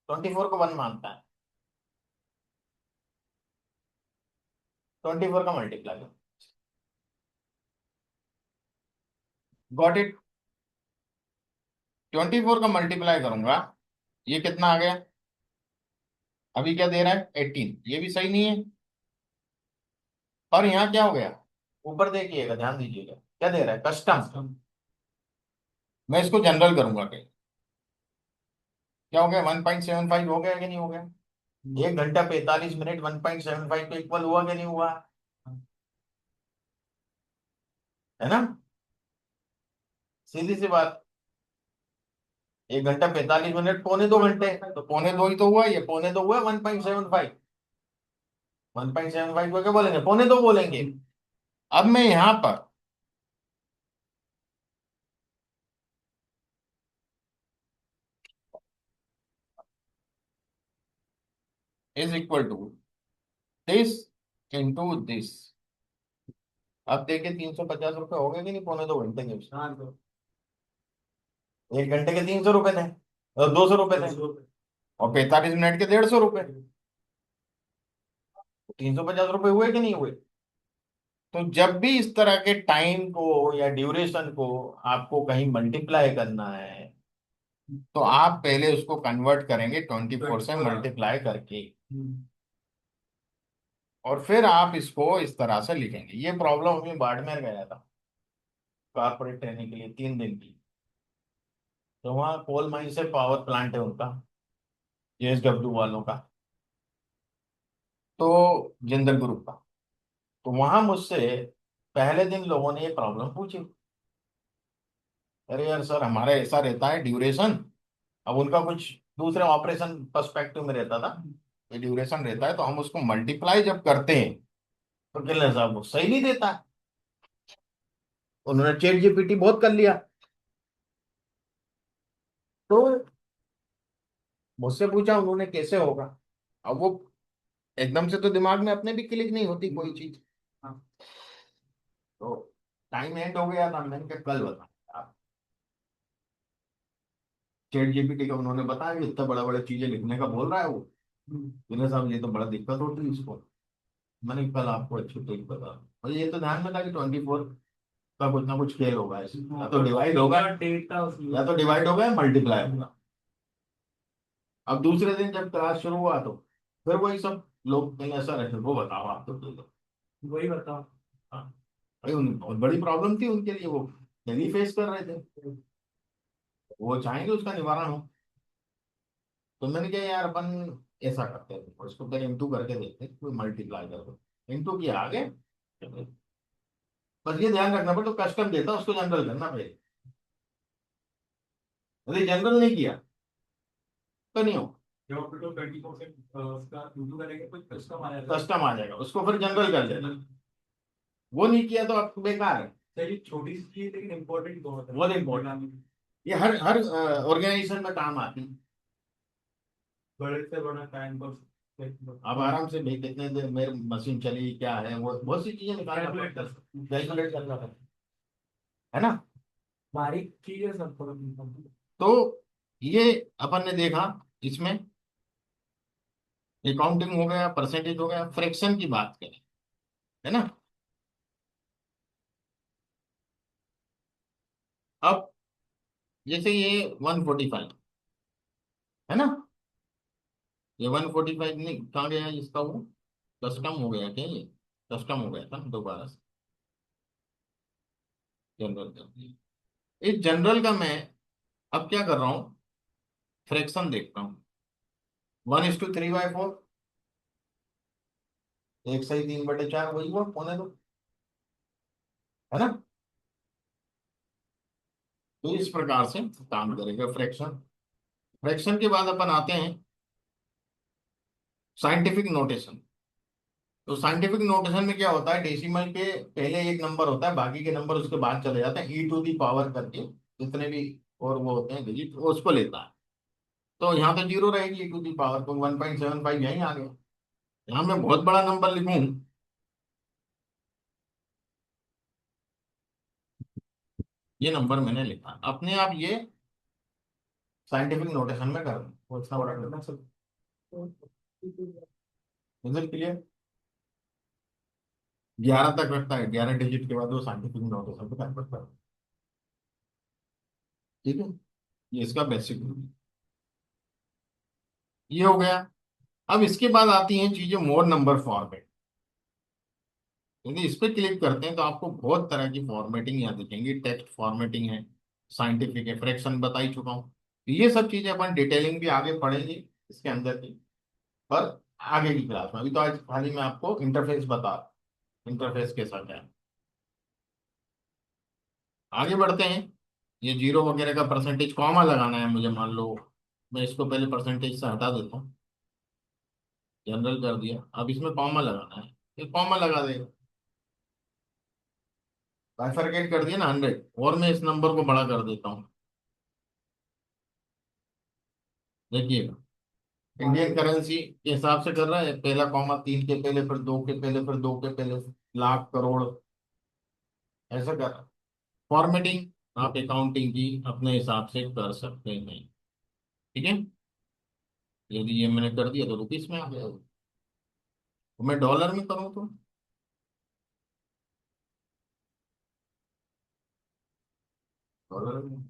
24 को 1 मानता है, 24 का मल्टीप्लाई। Got it. 24 का मल्टीप्लाई करूंगा, ये कितना आ गया, अभी क्या दे रहा है 18, ये भी सही नहीं है। और यहाँ क्या हो गया, ऊपर देखिएगा, ध्यान दीजिएगा, क्या दे रहा है, कस्टम। मैं इसको जनरल करूंगा कहीं, क्या हो गया, 1.75 हो गया कि नहीं हो गया। 1 घंटा 45 मिनट 1.75 के इक्वल हुआ कि नहीं हुआ, है ना। सीधी सी बात। 1 घंटा 45 मिनट 2.25 घंटे, तो 2.25 ही तो हुआ, ये 2.25 हुआ 1.75। 1.75 को क्या बोलेंगे, 2.25 बोलेंगे। अब मैं यहां पर is equal to this into this. अब देखिए 350 रुपये हो गए कि नहीं पौने 2 घंटे के उसमें?
हाँ तो
1 घंटे के 300 रुपये थे और 200 रुपये थे
200 रुपये।
और 45 मिनट के 150 रुपये। 350 रुपये हुए कि नहीं हुए? तो जब भी इस तरह के टाइम को या ड्यूरेशन को आपको कहीं मल्टीप्लाई करना है तो आप पहले उसको कन्वर्ट करेंगे 24 से
24
मल्टीप्लाई करके,
हम्म,
और फिर आप इसको इस तरह से लिखेंगे। ये प्रॉब्लम अभी बाड़मेर गया था कारपोरेट ट्रेनिंग के लिए 3 दिन की। तो वहाँ कोल माइन से पावर प्लांट है उनका, जेएसडब्ल्यू वालों का, तो जिंदल ग्रुप का। तो वहां मुझसे पहले दिन लोगों ने ये प्रॉब्लम पूछी। अरे यार सर हमारा ऐसा रहता है ड्यूरेशन, अब उनका कुछ दूसरे ऑपरेशन पर्सपेक्टिव में रहता था, ये ड्यूरेशन रहता है तो हम उसको मल्टीप्लाई जब करते हैं तो किले साहब वो सही नहीं देता है। उन्होंने चैट जीपीटी बहुत कर लिया, तो मुझसे पूछा उन्होंने कैसे होगा। अब वो एकदम से तो दिमाग में अपने भी क्लिक नहीं होती कोई चीज।
हाँ
तो टाइम एंड हो गया था, मैंने कहा कल बता। चैट जीपीटी का उन्होंने बताया कि इतना बड़ा बड़ा चीजें लिखने का बोल रहा है वो।
हम्म,
मैंने साहब ये तो बड़ा दिक्कत होती है इसको। मैंने कल आपको अच्छी ट्रिक बता, मुझे ये तो ध्यान में था कि 24 का कुछ ना कुछ खेल होगा इसमें, या तो डिवाइड होगा,
डेट था उसमें।
या तो डिवाइड होगा या मल्टीप्लाई होगा। अब दूसरे दिन जब क्लास शुरू हुआ तो फिर वही सब लोग कहीं ऐसा रहे, वो बताओ आप तो।
वही बताओ।
हाँ, भाई बहुत बड़ी प्रॉब्लम थी उनके लिए, वो डेली फेस कर रहे थे, वो चाहेंगे उसका निवारण हो। तो मैंने कहा यार अपन ऐसा करते हैं, उसको पहले इंटू करके देखते हैं, कोई मल्टीप्लाई कर दो। इंटू किया आगे, बस ये ध्यान रखना पड़े तो कस्टम देता उसको जनरल करना पड़ेगा, यदि जनरल नहीं किया तो नहीं हो।
जब आप टोटल 20% उसका इंटू करेंगे कुछ कस्टम आ जाएगा।
कस्टम आ जाएगा, उसको फिर जनरल कर देना। वो नहीं किया तो आप बेकार है।
चलिए छोटी सी चीज लेकिन इम्पोर्टेंट बहुत है।
बहुत इम्पोर्टेंट, ये हर हर ऑर्गेनाइजेशन में काम आती है।
बड़े से बड़ा टाइम बस
आप आराम से भाई कितने देर मेरी मशीन चली क्या है, वो बहुत सी चीजें निकालना
कैलकुलेट
पड़ता
कर
है,
सकते हैं।
कैलकुलेट करना पड़ता है ना।
बारीक चीज है सब थोड़ा।
तो ये अपन ने देखा इसमें अकाउंटिंग हो गया, परसेंटेज हो गया, फ्रैक्शन की बात करें, है ना। अब जैसे ये 145 है ना, ये 145 नहीं कहाँ गया इसका वो, कस्टम हो गया क्या ये, कस्टम हो गया था ना दोबारा से, जनरल कर दिया। इस जनरल का मैं अब क्या कर रहा हूँ, फ्रैक्शन देखता हूँ। 1:3/4, 1/3/4 वही हुआ पौने दो, है ना। तो इस प्रकार से काम करेगा फ्रैक्शन। फ्रैक्शन के बाद अपन आते हैं साइंटिफिक नोटेशन। तो साइंटिफिक नोटेशन में क्या होता है, डेसिमल के पहले एक नंबर होता है, बाकी के नंबर उसके बाद चले जाते हैं, e टू दी पावर करके जितने भी और वो होते हैं डिजिट वो उसको लेता है। तो यहाँ तो जीरो रहेगी, e टू दी पावर, तो 1.75 यहीं आ गया। यहाँ मैं बहुत बड़ा नंबर लिखूं, ये नंबर मैंने लिखा अपने आप, ये साइंटिफिक नोटेशन में कर दूं, वो इतना बड़ा करना सब। क्लियर, 11 तक रखता है, 11 डिजिट के बाद वो साइंटिफिक नोटेशन पे कन्वर्ट करता है। ठीक है, ये इसका बेसिक ये हो गया। अब इसके बाद आती हैं चीजें मोर नंबर फॉर्मेट। यदि इस पे क्लिक करते हैं तो आपको बहुत तरह की फॉर्मेटिंग यहाँ दिखेंगी, टेक्स्ट फॉर्मेटिंग है, साइंटिफिक है, फ्रैक्शन बता ही चुका हूँ। ये सब चीजें अपन डिटेलिंग भी आगे पढ़ेंगे इसके अंदर की, पर आगे की क्लास में। अभी तो आज खाली मैं आपको इंटरफेस बता, इंटरफेस के साथ है। आगे बढ़ते हैं, ये जीरो वगैरह का परसेंटेज कॉमा लगाना है मुझे, मान लो मैं इसको पहले परसेंटेज से हटा देता हूँ, जनरल कर दिया, अब इसमें कॉमा लगाना है, ये कॉमा लगा देगा। बाइफरकेट कर दिया ना 100, और मैं इस नंबर को बड़ा कर देता हूँ। देखिएगा, इंडियन करेंसी के हिसाब से कर रहा है, पहला कॉमा 3 के पहले, फिर 2 के पहले, फिर 2 के पहले, लाख करोड़, ऐसा कर रहा है। फॉर्मेटिंग आप अकाउंटिंग की अपने हिसाब से कर सकते हैं। ठीक है, यदि ये मैंने कर दिया तो रुपीस में आ गया, तो मैं डॉलर में करूँ तो डॉलर में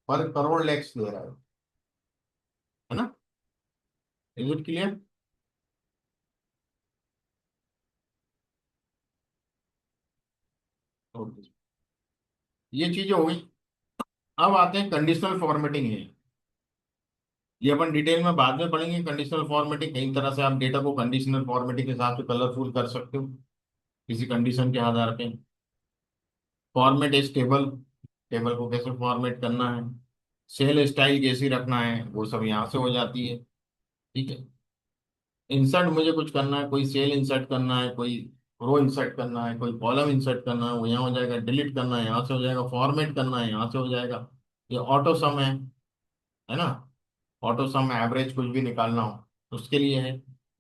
पर करोड़ लैक्स दे रहा है ना। Is it clear? ये चीजें हो गई। अब आते हैं कंडीशनल फॉर्मेटिंग है। ये अपन डिटेल में बाद में पढ़ेंगे। कंडीशनल फॉर्मेटिंग, कई तरह से आप डेटा को कंडीशनल फॉर्मेटिंग के हिसाब से कलरफुल कर सकते हो किसी कंडीशन के आधार पे। फॉर्मेट इज टेबल, टेबल को कैसे फॉर्मेट करना है, सेल स्टाइल कैसी रखना है, वो सब यहाँ से हो जाती है। ठीक है, इंसर्ट मुझे कुछ करना है, कोई सेल इंसर्ट करना है, कोई रो इंसर्ट करना है, कोई कॉलम इंसर्ट करना है, वो यहाँ हो जाएगा। डिलीट करना है, यहाँ से हो जाएगा। फॉर्मेट करना है, यहाँ से हो जाएगा। ये ऑटो सम है ना। ऑटो सम एवरेज कुछ भी निकालना हो उसके लिए है।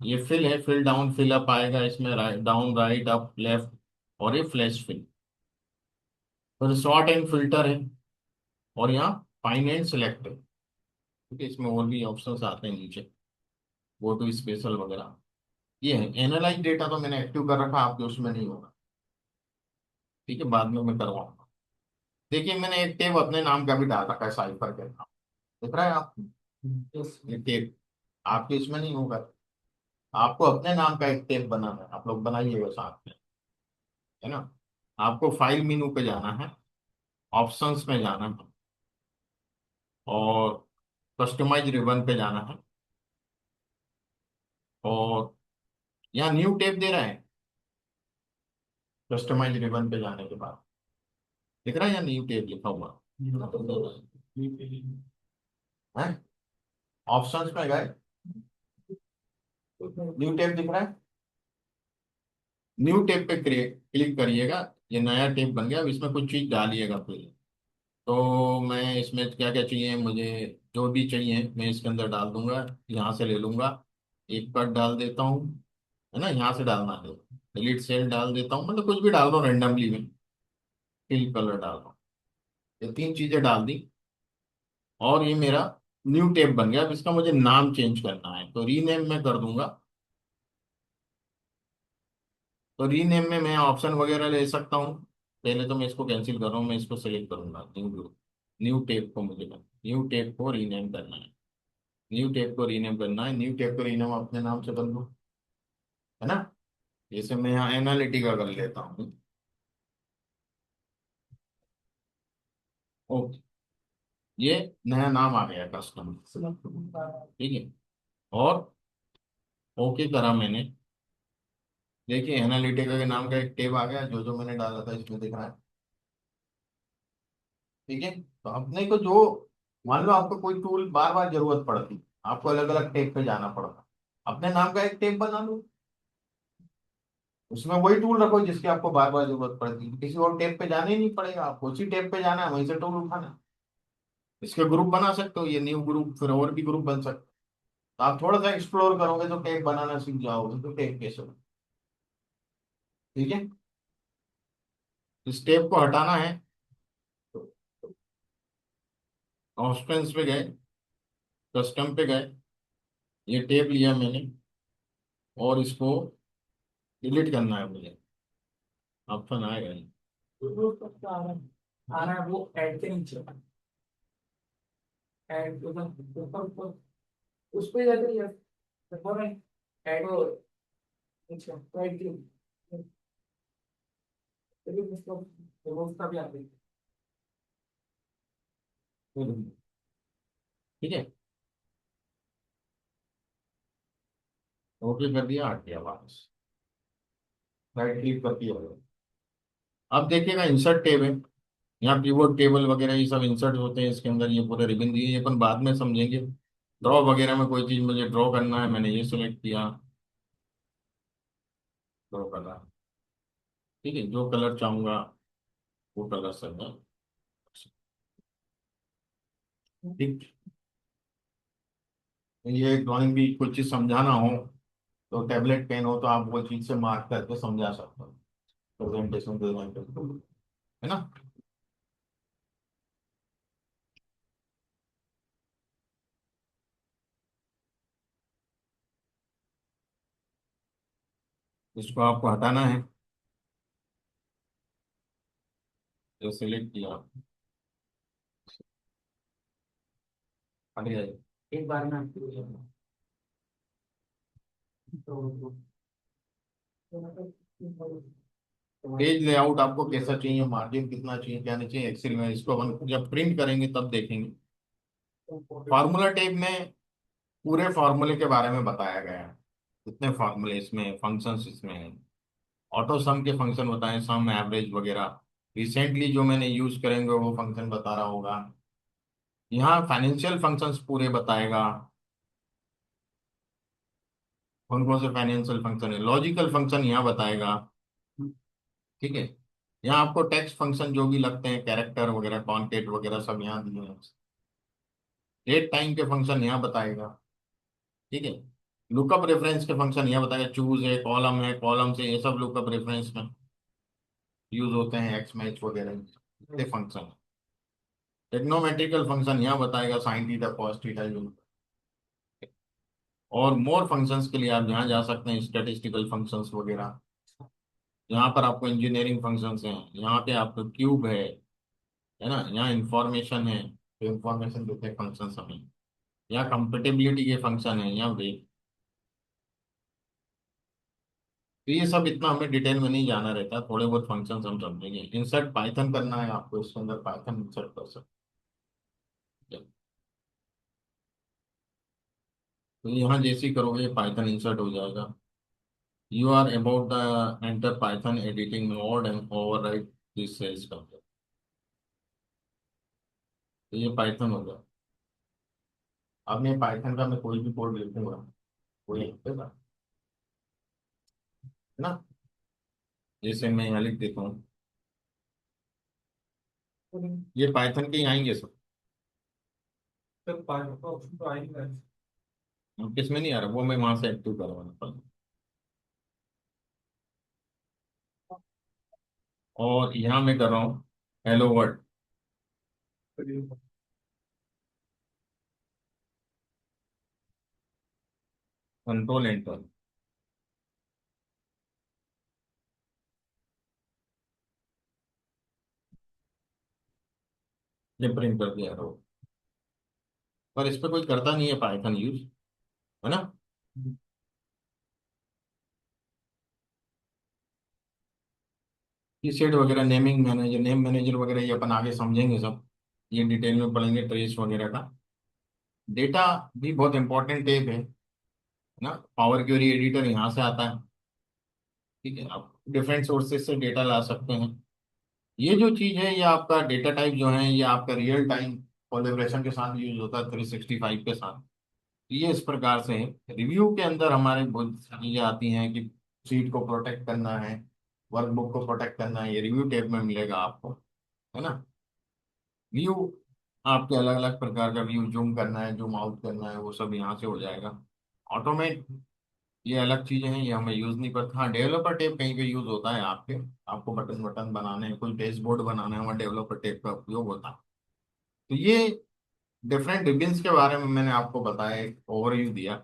ये फिल है, फिल डाउन फिल अप आएगा इसमें, write down right up left, और ये फ्लैश फिल। फिर सॉर्ट एंड फिल्टर है, और यहाँ फाइंड एंड सिलेक्ट है। ठीक है, इसमें और भी ऑप्शंस आते हैं नीचे, गो टू स्पेशल वगैरह। ये है एनालाइज डेटा, तो मैंने एक्टिव कर रखा, आपके उसमें नहीं होगा। ठीक है, बाद में मैं करवाऊंगा। देखिए, मैंने एक टेब अपने नाम का भी डाल रखा है, साइफर के नाम, दिख रहा है आपको? ये टेब आपके इसमें नहीं होगा। आपको अपने नाम का एक टेब बनाना है, आप लोग बनाइएगा साथ में, है ना। आपको फाइल मेनू पे जाना है, ऑप्शंस में जाना है, और कस्टमाइज रिबन पे जाना है, और यहाँ न्यू टेब दे रहा है। कस्टमाइज रिबन पे जाने के बाद दिख रहा है या न्यू टेब लिखा हुआ है? ऑप्शंस में गए, न्यू टेब दिख रहा है। न्यू टेब पे क्लिक करिएगा, ये नया टेब बन गया। अब इसमें कुछ चीज डालिएगा फिर। तो मैं इसमें क्या क्या चाहिए मुझे, जो भी चाहिए मैं इसके अंदर डाल दूंगा। यहाँ से ले लूंगा, एक कट डाल देता हूँ, है ना, यहाँ से डालना है। डिलीट सेल डाल देता हूँ, मतलब कुछ भी डाल दो रेंडमली में। फिल कलर डाल दो, ये 3 चीजें डाल दी, और ये मेरा न्यू टेब बन गया। अब इसका मुझे नाम चेंज करना है, तो रीनेम में कर दूंगा। तो रीनेम में मैं ऑप्शन वगैरह ले सकता हूँ। पहले तो मैं इसको कैंसिल कर रहा हूँ, मैं इसको सेलेक्ट करूंगा न्यू। न्यू टेब को मुझे न्यू टेब को रीनेम करना है। न्यू टेब को रीनेम करना है, न्यू टेब को रीनेम अपने नाम से कर लूँ, है ना। जैसे मैं यहाँ एनालिटिका कर लेता हूँ। ओके, ये नया नाम आ गया कस्टमर। ठीक है, और ओके करा मैंने। देखिए, एनालिटिका के नाम का एक टेब आ गया, जो जो मैंने डाला था इसमें दिख रहा है। ठीक है, तो अपने को जो, मान लो आपको कोई टूल बार बार जरूरत पड़ती, आपको अलग अलग टेब पे जाना पड़ता, अपने नाम का एक टेब बना लो, उसमें वही टूल रखो जिसकी आपको बार बार जरूरत पड़ती, किसी और टेब पे जाना ही नहीं पड़ेगा, आपको उसी टेब पे जाना है, वहीं से टूल उठाना है। इसके ग्रुप बना सकते हो, ये न्यू ग्रुप, फिर और भी ग्रुप बन सकते हैं। तो आप थोड़ा सा एक्सप्लोर करोगे तो टेब बनाना सीख जाओगे, तो टेब कैसे बने। ठीक है, इस टेब को हटाना है, ऑप्शंस पे गए, कस्टम पे गए, ये टेब लिया मैंने, और इसको डिलीट करना है मुझे। ऑप्शन आएगा ये।
आ रहा है वो ऐड के नीचे, ऐड ऊपर ऊपर ऊपर, उस पे जाते ही ऊपर है ऐड हो, अच्छा ऐड की चलिए उसको उसका भी आते हैं।
ठीक है, ओके कर दिया, हट गया वापस, राइट क्लिक कर दिया। अब देखिएगा इंसर्ट टेब है, यहाँ पीवोट टेबल वगैरह ये सब इंसर्ट होते हैं इसके अंदर। ये पूरे रिबन दिए, ये अपन बाद में समझेंगे। ड्रॉ वगैरह में कोई चीज मुझे ड्रॉ करना है, मैंने ये सिलेक्ट किया, ड्रॉ करना। ठीक है, जो कलर चाहूंगा टोटल असर है। ठीक। ये ड्राइंग भी कुछ चीज समझाना हो तो टैबलेट पेन हो तो आप वो चीज से मार्क करके समझा सकते हो, प्रेजेंटेशन देना है ना। इसको आपको हटाना है, जो सिलेक्ट किया हट जाएगा।
एक बार में आपको तो
पेज लेआउट आपको कैसा चाहिए, मार्जिन कितना चाहिए, क्या नहीं चाहिए, एक्सेल में इसको अपन जब प्रिंट करेंगे तब देखेंगे। फार्मूला टेब में पूरे फार्मूले के बारे में बताया गया है, कितने फार्मूले इसमें, फंक्शंस इसमें हैं, ऑटो सम के फंक्शन बताएं, सम एवरेज वगैरह। रिसेंटली जो मैंने यूज करेंगे वो फंक्शन बता रहा होगा। यहाँ फाइनेंशियल फंक्शंस पूरे बताएगा, कौन कौन से फाइनेंशियल फंक्शन है, लॉजिकल फंक्शन यहाँ बताएगा। ठीक है। यहाँ आपको टेक्स्ट फंक्शन जो भी लगते हैं, कैरेक्टर वगैरह, कॉन्केट वगैरह सब यहाँ दिए हैं। डेट टाइम के फंक्शन यहाँ बताएगा। ठीक है। लुकअप रेफरेंस के फंक्शन यहाँ बताएगा, चूज है, कॉलम से ये सब लुकअप रेफरेंस में यूज होते हैं, एक्स मैच वगैरह ये फंक्शन। टेक्नोमेट्रिकल फंक्शन यहाँ बताएगा, साइन थीटा कॉस थीटा जो। और मोर फंक्शंस के लिए आप यहाँ जा सकते हैं, स्टैटिस्टिकल फंक्शंस वगैरह। यहाँ पर आपको इंजीनियरिंग फंक्शंस हैं, यहाँ पे आपको क्यूब है ना, यहाँ इंफॉर्मेशन है, तो इंफॉर्मेशन देते हैं फंक्शंस हमें। यहाँ कंपेटेबिलिटी के फंक्शन है, यहाँ पे। तो ये सब इतना हमें डिटेल में नहीं जाना रहता, थोड़े बहुत फंक्शंस हम समझेंगे। इंसर्ट पाइथन करना है आपको, इसके अंदर पाइथन इंसर्ट कर सकते हैं। तो यहाँ जैसे ही करोगे पाइथन इंसर्ट हो जाएगा। You are about the enter Python editing mode and overwrite this cells का, तो ये पाइथन होगा। अब मैं पाइथन का मैं कोई भी कोड लिखूंगा, कोई लिखेगा है ना। जैसे मैं यहाँ लिख देता हूँ, ये पाइथन के ही आएंगे सब।
ऑप्शन तो आएंगे।
किसमें नहीं आ रहा वो मैं वहां से एक्टिव करवाना पड़ेगा। और यहाँ मैं कर रहा हूँ हेलो वर्ल्ड, कंट्रोल एंटर, ये प्रिंट कर दिया रहो। पर इस पे कोई करता नहीं है पाइथन यूज, है ना। ये सेट वगैरह, नेमिंग मैनेजर, नेम मैनेजर वगैरह ये अपन आगे समझेंगे सब, ये डिटेल में पढ़ेंगे, ट्रेस वगैरह का। डेटा भी बहुत इंपॉर्टेंट टेप है ना। पावर क्वेरी एडिटर यहाँ से आता है। ठीक है, आप डिफरेंट सोर्सेज से डेटा ला सकते हैं। ये जो चीज है ये आपका डेटा टाइप जो है, ये आपका रियल टाइम कोलेब्रेशन के साथ यूज होता है, 365 के साथ। ये इस प्रकार से है। रिव्यू के अंदर हमारे बहुत सारी चीजें आती हैं कि सीट को प्रोटेक्ट करना है, वर्कबुक को प्रोटेक्ट करना है, ये रिव्यू टैब में मिलेगा आपको, है ना। व्यू आपके अलग अलग प्रकार का व्यू, जूम करना है, जूम आउट करना है, वो सब यहाँ से हो जाएगा। ऑटोमेट, ये अलग चीजें हैं, ये हमें यूज नहीं करता। हाँ, डेवलपर टेप कहीं पे यूज होता है आपके, आपको बटन बटन बनाने हैं, कोई डैशबोर्ड बनाना है, वहाँ डेवलपर टेप का उपयोग होता है। तो ये डिफरेंट रिबिन्स के बारे में मैंने आपको बताया, एक ओवरव्यू दिया।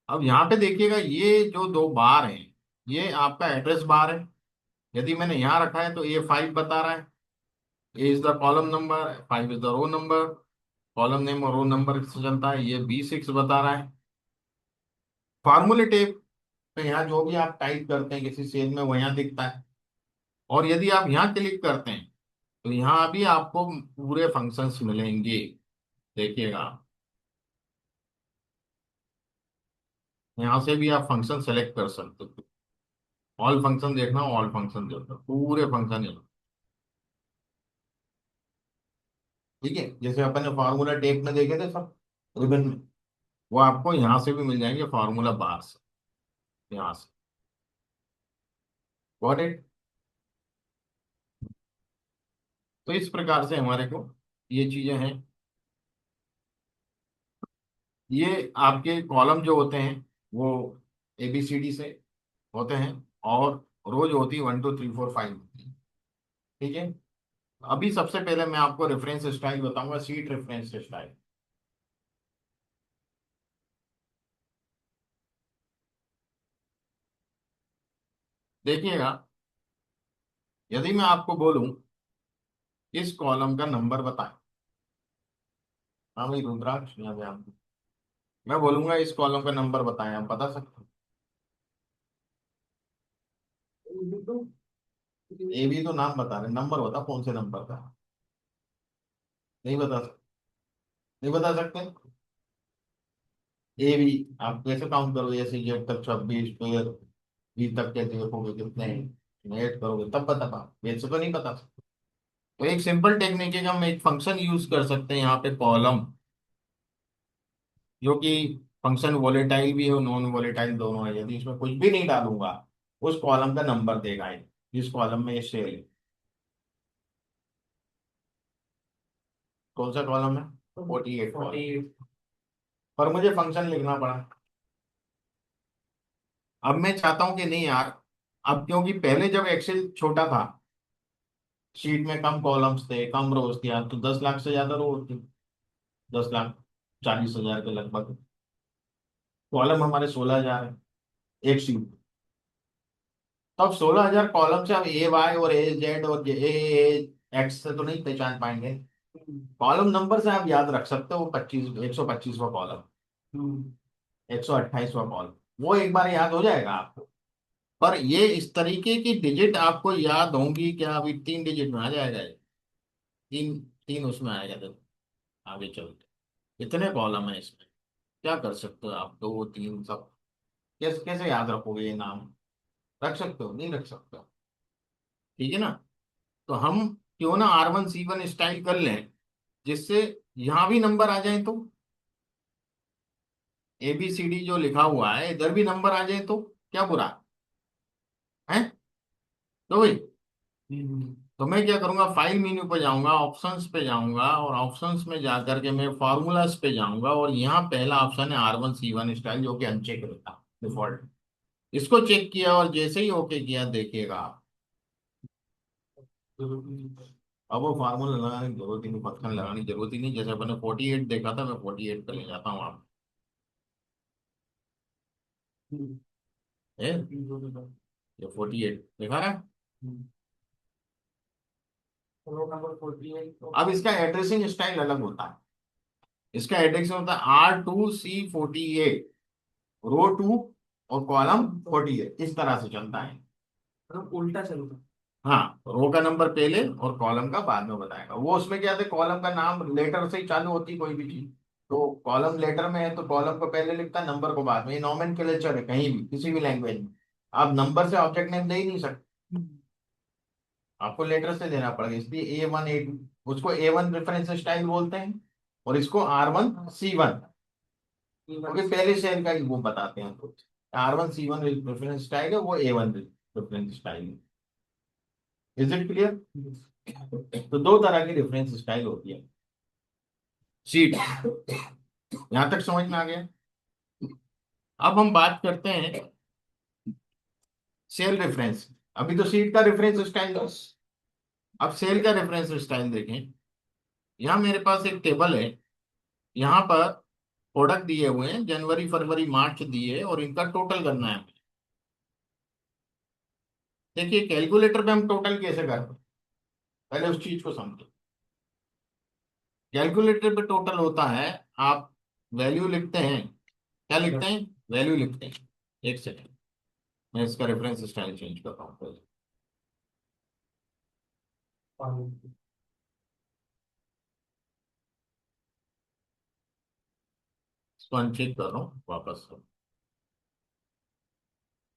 अब यहाँ पे देखिएगा, ये जो दो बार हैं, ये आपका एड्रेस बार है। यदि मैंने यहाँ रखा है तो A5 बता रहा है, A is the column number, 5 is the row number. Column name और रो नंबर से चलता है, ये B6 बता रहा है। फार्मूले टेप पे यहाँ जो भी आप टाइप करते हैं किसी सेल में वो यहाँ दिखता है। और यदि आप यहाँ क्लिक करते हैं तो यहाँ भी आपको पूरे फंक्शंस मिलेंगे, देखिएगा। यहाँ से भी आप फंक्शन सेलेक्ट कर सकते हो, ऑल फंक्शन देखना, ऑल फंक्शन देखना, पूरे फंक्शन है। ठीक है, जैसे अपन ने फार्मूला टेप में देखे थे सब रिबन में, वो आपको यहाँ से भी मिल जाएंगे, फार्मूला बार से, यहाँ से। Got it. तो इस प्रकार से हमारे को ये चीजें हैं। ये आपके कॉलम जो होते हैं वो ABCD से होते हैं, और रोज होती है 1 2 3 4 5। ठीक है। अभी सबसे पहले मैं आपको रेफरेंस स्टाइल बताऊंगा, सीट रेफरेंस स्टाइल। देखिएगा, यदि मैं आपको बोलूं इस कॉलम का नंबर बताएं। हाँ भाई रुद्राक्ष, यहाँ पे आप, मैं बोलूंगा इस कॉलम का नंबर बताएं, आप बता सकते हो? ए भी तो नाम बता रहे, नंबर बता कौन से नंबर का। नहीं बता सकते? नहीं बता सकते? ए भी आप कैसे काउंट करोगे, ऐसे जेड तक 26, फिर बी तक कैसे देखोगे कितने हैं, ऐड करोगे तब बता पाओ, वैसे तो नहीं बता सकते। तो एक सिंपल टेक्निक है कि हम एक फंक्शन यूज कर सकते हैं यहाँ पे, कॉलम, जो कि फंक्शन वोलेटाइल भी हो नॉन वोलेटाइल दोनों है। यदि इसमें कुछ भी नहीं डालूंगा उस कॉलम का नंबर देगा ये, जिस कॉलम में ये सेल है। कौन सा कॉलम है? 48 कॉलम। पर मुझे फंक्शन लिखना पड़ा। अब मैं चाहता हूं कि नहीं यार, अब क्योंकि पहले जब एक्सेल छोटा था, शीट में कम कॉलम्स थे, कम रोज थी, तो 10 लाख से ज्यादा रो होती, 10 लाख 40 हजार के लगभग। कॉलम हमारे 16 हजार है एक शीट। तो अब 16 हजार कॉलम से अब AY और AZ और AX से तो नहीं पहचान पाएंगे। कॉलम नंबर से आप याद रख सकते हो, 125वां कॉलम, 128वां कॉलम, वो एक बार याद हो जाएगा आपको। पर ये इस तरीके की डिजिट आपको याद होंगी क्या? अभी 3 डिजिट में आ जाएगा ये। तीन, तीन उसमें आएगा, देखो आगे चलते इतने कॉलम है इसमें, क्या कर सकते हो आप, 2 3 सब कैसे कैसे याद रखोगे ये नाम? रख सकते हो? नहीं रख सकते हो। ठीक है ना। तो हम क्यों ना R1 C1 स्टाइल कर लें, जिससे यहां भी नंबर आ जाए, तो ABCD जो लिखा हुआ है इधर भी नंबर आ जाए तो क्या बुरा है? तो भाई, तो मैं क्या करूंगा, फाइल मेन्यू पे जाऊंगा, ऑप्शंस पे जाऊंगा, और ऑप्शंस में जाकर के मैं फार्मूलाज पे जाऊंगा, और यहाँ पहला ऑप्शन है R1 C1 स्टाइल, जो कि अनचेक रहता डिफॉल्ट। इसको चेक किया और जैसे ही ओके किया, देखिएगा आप, अब वो फार्मूला लगाने की जरूरत ही नहीं, फंक्शन लगाने की जरूरत ही नहीं। जैसे मैंने 48 देखा था, मैं 48 पे ले जाता हूँ आप है, ये 48 दिखा रहा है। अब इसका एड्रेसिंग स्टाइल अलग होता है। इसका एड्रेसिंग होता है R2C48, रो 2 और कॉलम 48, इस तरह से चलता है।
मतलब उल्टा चलता।
हाँ, रो का नंबर पहले और कॉलम का बाद में बताएगा वो। उसमें क्या है, कॉलम का नाम लेटर से ही चालू होती है कोई भी चीज। तो कॉलम लेटर में है तो कॉलम को पहले लिखता है, नंबर को बाद में। ये नॉमेनक्लेचर है कहीं भी किसी भी लैंग्वेज में, आप नंबर से ऑब्जेक्ट नेम दे ही नहीं सकते, आपको लेटर से देना पड़ेगा। इसलिए A1 A2, उसको A1 रेफरेंस स्टाइल बोलते हैं, और इसको R1 C1, क्योंकि पहले शेयर का ही वो बताते हैं। तो R1 C1 रेफरेंस स्टाइल है, वो A1 रेफरेंस स्टाइल है। Is it clear? तो दो तरह की रेफरेंस स्टाइल होती है शीट। यहां तक समझ में आ गया? अब हम बात करते हैं सेल रेफरेंस। अभी तो शीट का रेफरेंस स्टाइल था, अब सेल का रेफरेंस स्टाइल देखें। यहाँ मेरे पास एक टेबल है, यहाँ पर प्रोडक्ट दिए हुए हैं, जनवरी फरवरी मार्च दिए, और इनका टोटल करना है। देखिए कैलकुलेटर पे हम टोटल कैसे करते हैं, पहले उस चीज को समझो। कैलकुलेटर पे टोटल होता है, आप वैल्यू लिखते हैं, क्या लिखते हैं? वैल्यू लिखते हैं। एक सेकंड, मैं इसका रेफरेंस स्टाइल चेंज करता हूँ पहले। इसको अनचेक कर रहा हूँ वापस से।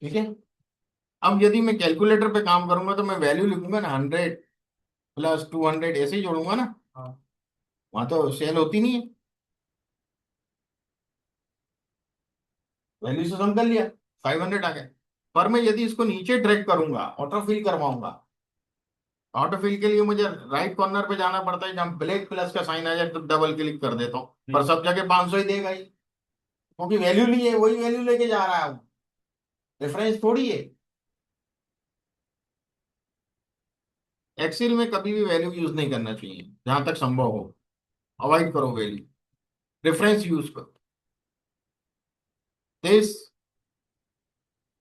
ठीक है। अब यदि मैं कैलकुलेटर पे काम करूंगा तो मैं वैल्यू लिखूंगा ना, 100 + 200 ऐसे ही जोड़ूंगा ना। वहां तो सेल होती नहीं है, वैल्यू से सम कर लिया, 500 आ गया। पर मैं यदि इसको नीचे ड्रैग करूंगा, ऑटो फिल करवाऊंगा, ऑटो फिल के लिए मुझे राइट कॉर्नर पे जाना पड़ता है, जहाँ ब्लैक प्लस का साइन आ जाए तो डबल क्लिक कर देता हूँ, पर सब जगह 500 ही देगा ही, क्योंकि वैल्यू लिए वही वैल्यू लेके जा रहा है वो, रेफरेंस थोड़ी है। एक्सेल में कभी भी वैल्यू यूज नहीं करना चाहिए, जहां तक संभव हो अवॉइड करो वैल्यू, रेफरेंस यूज करो। This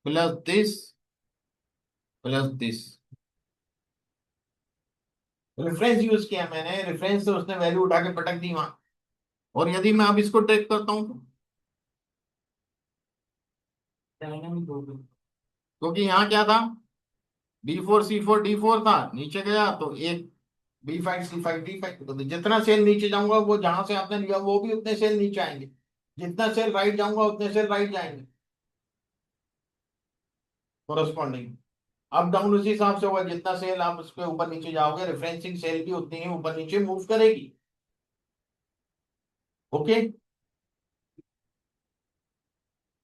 plus this plus this, reference use किया मैंने, रेफरेंस से उसने वैल्यू उठा के पटक दी वहां। और यदि मैं अब इसको ट्रैक करता हूं क्योंकि यहाँ क्या था, B4 C4 D4 था, नीचे गया तो एक B5 C5 D5, तो जितना सेल नीचे जाऊंगा वो जहां से आपने लिया वो भी उतने सेल नीचे आएंगे, जितना सेल राइट जाऊंगा उतने सेल राइट जाएंगे कोरस्पॉन्डिंग। अप डाउन उसी हिसाब से होगा, जितना सेल आप उसके ऊपर नीचे जाओगे रेफरेंसिंग सेल भी उतनी ही ऊपर नीचे मूव करेगी। ओके,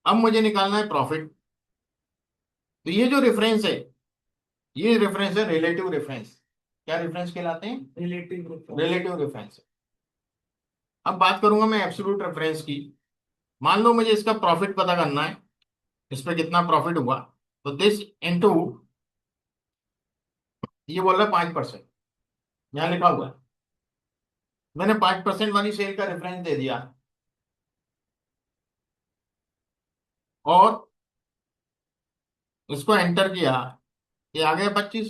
अब मुझे निकालना है प्रॉफिट। तो ये जो रेफरेंस है, ये रेफरेंस है रिलेटिव रेफरेंस। क्या रेफरेंस कहलाते हैं? Relative reference. अब बात करूंगा मैं एब्सोल्यूट रेफरेंस की। मान लो मुझे इसका प्रॉफिट पता करना है, इस पे कितना प्रॉफिट हुआ, तो दिस इनटू, ये बोल रहा है 5%, यहां लिखा हुआ है, मैंने 5% वाली सेल का रेफरेंस दे दिया, और इसको एंटर किया, ये आ गया 25।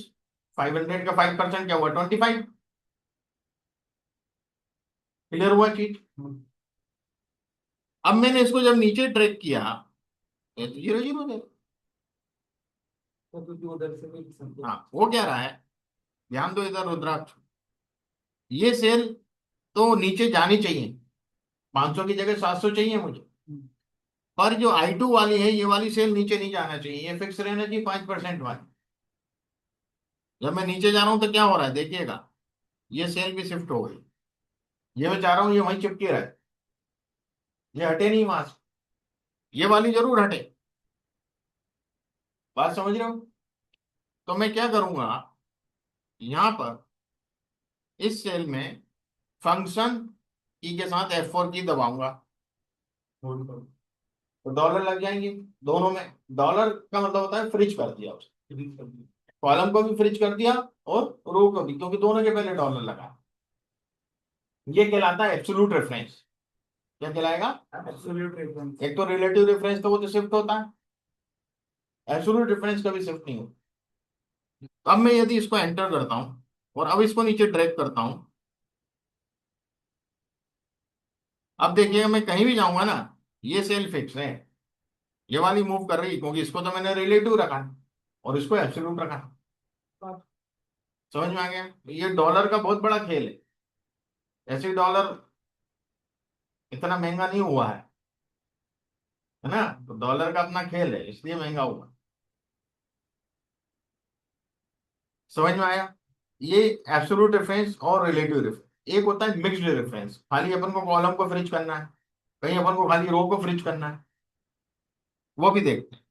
500 का 5% क्या हुआ? 25। क्लियर हुआ चीज? अब मैंने इसको जब नीचे ट्रैक किया, ये तो 0 0 है। हाँ, वो क्या रहा है, ध्यान दो इधर रुद्राक्ष, ये सेल तो नीचे जानी चाहिए, 500 की जगह 700 चाहिए मुझे, पर जो I2 वाली है ये वाली सेल नीचे नहीं जाना चाहिए, ये फिक्स रहना चाहिए 5% वाली। जब मैं नीचे जा रहा हूं तो क्या हो रहा है देखिएगा, ये सेल भी शिफ्ट हो गई, ये मैं चाह रहा हूं ये वहीं चिपके रहे, ये हटे नहीं वहां से, ये वाली जरूर हटे। बात समझ रहे हो? तो मैं क्या करूंगा, यहां पर इस सेल में फंक्शन की के साथ F4 की दबाऊंगा, तो डॉलर लग जाएंगे दोनों में। डॉलर का मतलब होता है फ्रिज कर दिया उसने, कॉलम को भी फ्रिज कर दिया और रो को भी, क्योंकि दोनों के पहले डॉलर लगा। ये कहलाता है एब्सोल्यूट रेफरेंस। क्या कहलाएगा?
Absolute reference.
एक तो रिलेटिव रेफरेंस तो वो तो शिफ्ट होता है, एब्सोल्यूट रेफरेंस कभी शिफ्ट नहीं होता। अब मैं यदि इसको एंटर करता हूं और अब इसको नीचे ड्रैग करता हूं, अब देखिएगा मैं कहीं भी जाऊंगा ना, ये सेल फिक्स है, ये वाली मूव कर रही है, क्योंकि इसको तो मैंने रिलेटिव रखा और इसको एब्सोल्यूट रखा। समझ में आ गया? ये डॉलर का बहुत बड़ा खेल है, ऐसे डॉलर इतना महंगा नहीं हुआ है ना, तो डॉलर का अपना खेल है इसलिए महंगा हुआ। समझ में आया? ये एब्सोल्यूट रेफरेंस और रिलेटिव रेफरेंस। एक होता है मिक्स्ड रेफरेंस, खाली अपन को कॉलम को फ्रिज करना है, कहीं अपन को खाली रो को फ्रिज करना है, वो भी देखते हैं।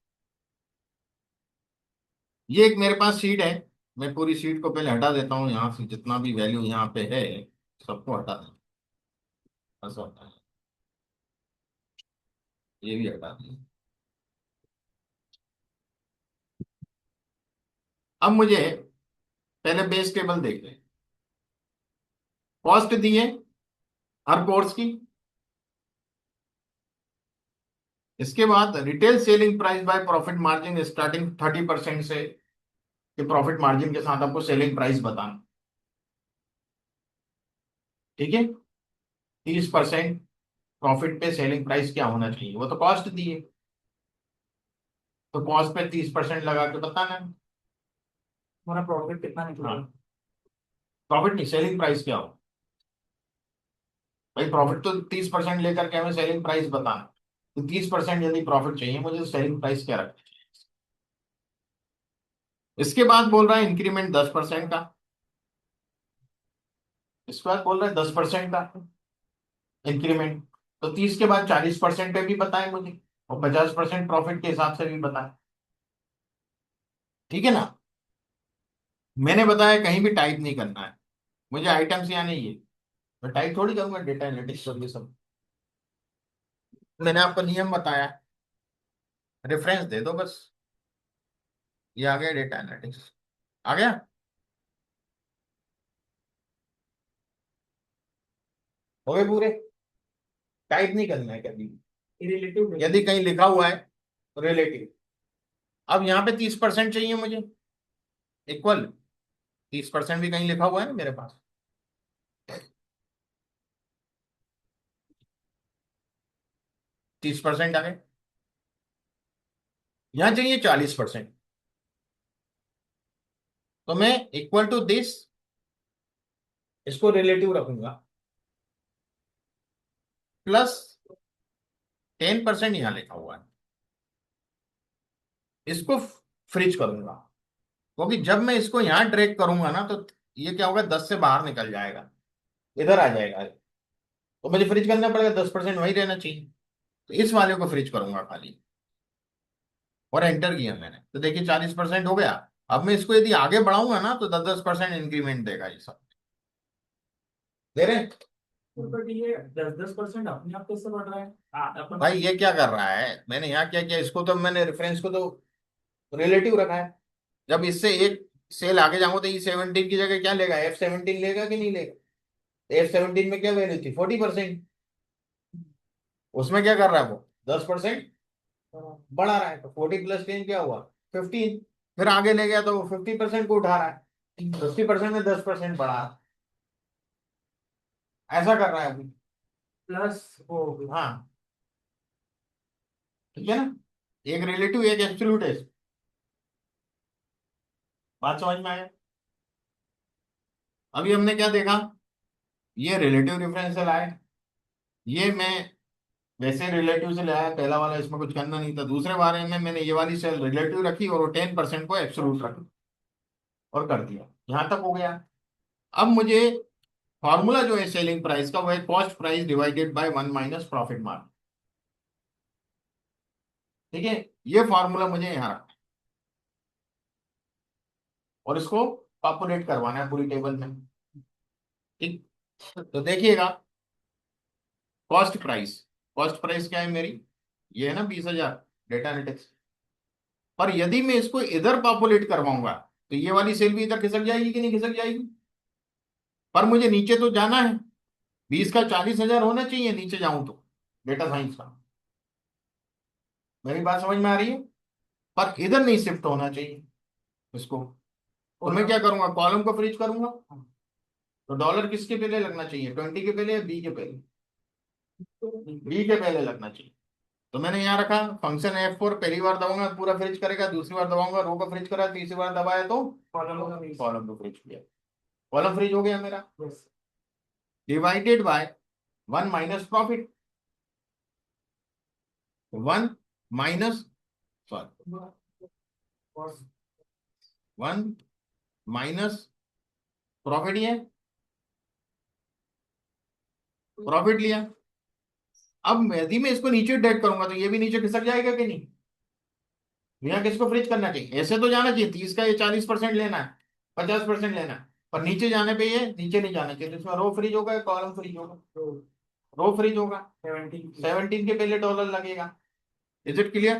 ये एक मेरे पास शीट है, मैं पूरी शीट को पहले हटा देता हूँ यहाँ से, जितना भी वैल्यू यहाँ पे है सबको हटा दें, ऐसा होता है, ये भी हटा दें। अब मुझे पहले बेस टेबल देख लें, कॉस्ट दी है हर कोर्स की, इसके बाद retail selling price by profit margin starting 30% से, कि प्रॉफिट मार्जिन के साथ आपको सेलिंग प्राइस बताना, ठीक है। 30% प्रॉफिट पे सेलिंग प्राइस क्या होना चाहिए, वो तो कॉस्ट दी है, तो कॉस्ट पे 30% लगा के बताना है।
हमारा प्रॉफिट कितना निकला?
हाँ, प्रॉफिट नहीं, सेलिंग प्राइस क्या हो, भाई प्रॉफिट तो 30% लेकर के हमें सेलिंग प्राइस बताना, तो 30% यदि प्रॉफिट चाहिए मुझे तो सेलिंग प्राइस क्या रखना चाहिए। इसके बाद बोल रहा है इंक्रीमेंट 10% का, इसके बाद बोल रहा है 10% का इंक्रीमेंट, तो 30 के बाद 40% पे भी बताएं मुझे, और 50% प्रॉफिट के हिसाब से भी बताएं, ठीक है ना। मैंने बताया कहीं भी टाइप नहीं करना है, मुझे आइटम्स यहाँ नहीं है, मैं टाइप थोड़ी करूंगा डेटा एनालिटिक्स और ये सब। मैंने आपको नियम बताया, रेफरेंस दे दो बस, ये आ गया डेटा एनालिटिक्स, आ गया। हो गए पूरे, टाइप नहीं करना है कभी,
रिलेटिव
यदि कहीं लिखा हुआ है रिलेटिव। अब यहाँ पे 30% चाहिए मुझे, इक्वल 30% भी कहीं लिखा हुआ है ना मेरे पास, 30% आ गए। यहाँ चाहिए 40%, तो मैं इक्वल टू दिस इसको रिलेटिव रखूंगा, प्लस 10% यहाँ लिखा हुआ है, इसको फ्रीज करूंगा, क्योंकि जब मैं इसको यहां ड्रैग करूंगा ना तो ये क्या होगा, 10 से बाहर निकल जाएगा, इधर आ जाएगा, तो मुझे फ्रीज करना पड़ेगा, 10% वही रहना चाहिए, तो इस वाले को फ्रीज करूंगा खाली, और एंटर किया मैंने, तो देखिए 40% हो गया। अब मैं इसको यदि आगे बढ़ाऊंगा ना तो 10-10% इंक्रीमेंट देगा ये सब, दे रहे हैं?
बट ये 10-10% अपने आप कैसे बढ़ रहा है? अपन
भाई ये क्या कर रहा है, मैंने यहाँ क्या किया, इसको तो मैंने रेफरेंस को तो रिलेटिव रखा है, जब इससे एक सेल आगे जाऊंगा तो E17 की जगह क्या लेगा, F17 लेगा कि नहीं लेगा। F17 में क्या वैल्यू थी, 40%, उसमें क्या कर रहा है वो, 10% बढ़ा रहा है, तो 40 प्लस 10 क्या हुआ, 15, फिर आगे ले गया तो वो 50% को उठा रहा है, 50% में 10% बढ़ा रहा है, ऐसा कर रहा है अभी।
प्लस वो
हाँ, ठीक है ना, एक रिलेटिव एक एब्सोल्यूट है, बात समझ में आया। अभी हमने क्या देखा, ये रिलेटिव डिफरेंशियल आए, ये मैं वैसे रिलेटिव से लाया, पहला वाला इसमें कुछ करना नहीं था, दूसरे बारे में मैंने ये वाली सेल रिलेटिव रखी और वो 10% को एब्सोल्यूट रखा और कर दिया, यहां तक हो गया। अब मुझे फॉर्मूला जो है सेलिंग प्राइस का वो है cost price divided by 1 minus profit margin, ठीक है, ये फॉर्मूला मुझे यहाँ रखना है और इसको पॉपुलेट करवाना है पूरी टेबल में, ठीक। तो देखिएगा, कॉस्ट प्राइस क्या है मेरी, ये है ना 20,000 डेटा एनालिटिक्स, पर यदि मैं इसको इधर पॉपुलेट करवाऊंगा तो ये वाली सेल भी इधर खिसक जाएगी कि नहीं खिसक जाएगी, पर मुझे नीचे तो जाना है, 20 का 40,000 होना चाहिए नीचे जाऊं तो, डेटा साइंस का, मेरी बात समझ में आ रही है, पर इधर नहीं शिफ्ट होना चाहिए इसको, तो मैं क्या करूंगा, कॉलम को फ्रीज करूंगा, तो डॉलर किसके पहले लगना चाहिए, 20 के पहले या बी के पहले, बी के पहले लगना चाहिए, तो मैंने यहाँ रखा फंक्शन F4, पहली बार दबाऊंगा पूरा फ्रिज करेगा, दूसरी बार दबाऊंगा रो को फ्रिज करा, तीसरी बार दबाया तो कॉलम को फ्रिज किया, कॉलम फ्रिज हो गया मेरा, divided by 1 minus profit, 1 minus, sorry 1 minus profit, ये प्रॉफिट लिया। अब यदि मैं इसको नीचे ड्रैग करूंगा तो ये भी नीचे खिसक जाएगा कि नहीं, यहाँ किसको फ्रिज करना चाहिए, ऐसे तो जाना चाहिए 30 का ये 40% लेना है, 50% लेना है, पर नीचे जाने पे ये नीचे नहीं जाना चाहिए, तो इसमें रो फ्रीज होगा, कॉलम फ्रीज होगा, रो फ्रीज होगा, 17 के पहले डॉलर लगेगा, इज इट क्लियर।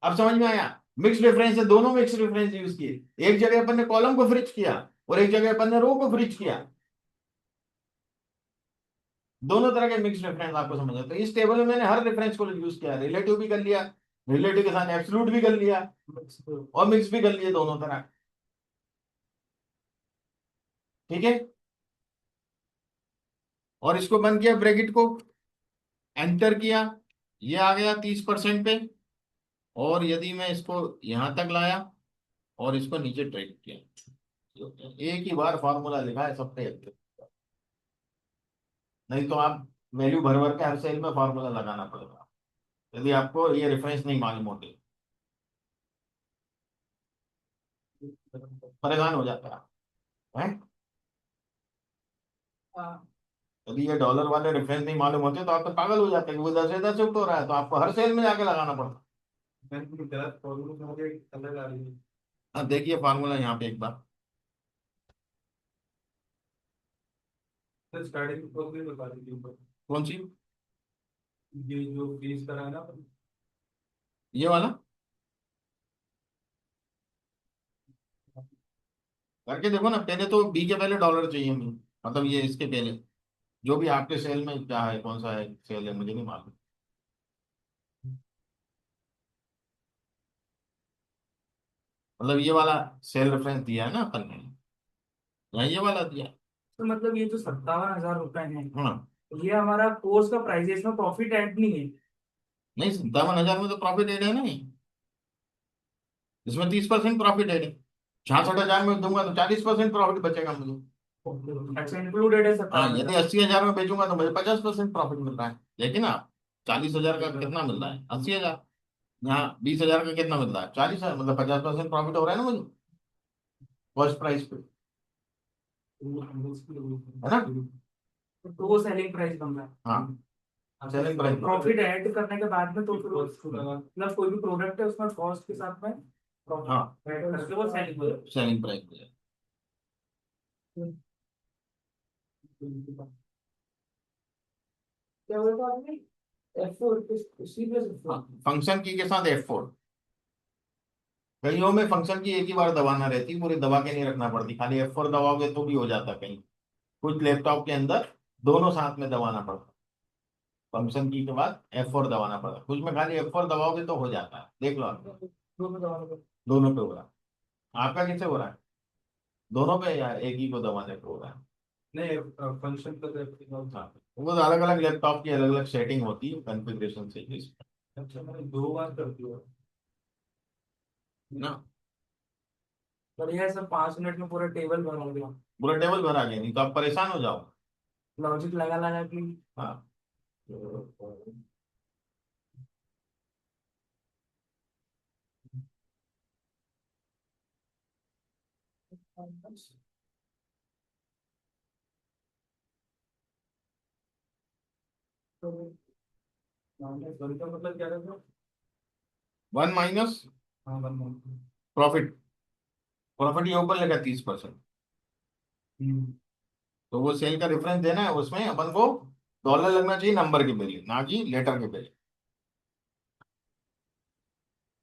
अब समझ में आया, मिक्स रेफरेंस है, दोनों मिक्स रेफरेंस यूज किए, एक जगह अपन ने कॉलम को फ्रिज किया और एक जगह अपन ने रो को फ्रिज किया, दोनों तरह के मिक्स रेफरेंस आपको समझ आया, तो इस टेबल में मैंने हर रेफरेंस को यूज किया, रिलेटिव भी कर लिया, रिलेटिव के साथ एब्सोल्यूट भी कर लिया और मिक्स भी कर लिए, दोनों तरह, ठीक है। और इसको बंद किया ब्रैकेट को, एंटर किया, ये आ गया 30% पे, और यदि मैं इसको यहां तक लाया और इसको नीचे ड्रैग किया, एक ही बार फॉर्मूला लिखा है सब पे, नहीं तो आप वैल्यू भर भर के हर सेल में फॉर्मूला लगाना पड़ेगा यदि आपको ये रेफरेंस नहीं मालूम होते, परेशान हो जाता है। यदि ये डॉलर वाले रेफरेंस नहीं मालूम होते तो आप तो पागल हो जाते हैं कि वो 10 से 10 शिफ्ट हो रहा है, तो आपको हर सेल में जाके लगाना पड़ता
मैंने कुछ गलत फॉर्मूला में मुझे कलर आ रही है।
हाँ देखिए फार्मूला यहाँ पे एक बार।
सर स्टार्टिंग में फॉर्मूला बता दीजिए ऊपर।
कौन सी?
ये जो बेस करा है ना।
ये वाला करके देखो ना, पहले तो बी के पहले डॉलर चाहिए हमें, मतलब ये इसके पहले जो भी आपके सेल में क्या है, कौन सा है सेल है मुझे नहीं मालूम। मतलब ये वाला सेल रेफरेंस दिया है ना अपन ने, यहाँ ये वाला दिया।
तो मतलब ये जो 57,000 रुपए हैं,
हाँ
ये हमारा कोर्स का प्राइस है, इसमें प्रॉफिट ऐड नहीं है।
नहीं, 57,000 में तो प्रॉफिट एड है नहीं, इसमें 30% प्रॉफिट एड है। 66,000 में दूंगा तो 40% प्रॉफिट बचेगा मुझे।
अच्छा, इंक्लूडेड है
हाँ
57,000।
यदि 80,000 में बेचूंगा तो मुझे 50% प्रॉफिट मिल रहा है। लेकिन आप 40,000 का कितना मिल रहा है? 80,000। यहाँ 20,000 का कितना मिल रहा है? 40,000, मतलब 50% प्रॉफिट हो रहा है ना मुझे फर्स्ट प्राइस पे, है ना?
तो वो सेलिंग प्राइस बन रहा है।
हाँ सेलिंग प्राइस।
प्रॉफिट ऐड करने के बाद में तो फिर मतलब कोई भी प्रोडक्ट है उसमें कॉस्ट के साथ में
हाँ
प्रॉफिट ऐड करके वो सेलिंग हो जाए।
Selling price.
क्या बोलता आपने? F4 सी प्लस
हाँ फंक्शन की के साथ F4। कईयों में फंक्शन की एक ही बार दबाना रहती, पूरी दबा के नहीं रखना पड़ती, खाली F4 दबाओगे तो भी हो जाता कहीं। कुछ लैपटॉप के अंदर दोनों साथ में दबाना पड़ता, फंक्शन की के बाद F4 दबाना पड़ता, कुछ में खाली F4 दबाओगे तो हो जाता है, देख लो आप। दोनों पे हो रहा है, आपका कैसे हो रहा है? दोनों पे या एक ही को दबाने पे हो रहा है?
नहीं फंक्शन का
हाँ वो अलग अलग लैपटॉप की अलग अलग सेटिंग होती है, कॉन्फ़िगरेशन से
अच्छा मैंने 2 बार कर दिया।
ना।
बढ़िया है सर, 5 मिनट में पूरा टेबल बना गया।
पूरा टेबल भरा गया, नहीं तो आप परेशान हो जाओ।
लॉजिक लगा लगा कि
हाँ
वन का मतलब क्या रहता है?
1 माइनस
हाँ 1
प्रॉफिट। प्रॉफिट ये ऊपर लगा 30%, तो वो सेल का रेफरेंस देना है, उसमें अपन को डॉलर लगना चाहिए नंबर के पहले, ना कि लेटर के पहले।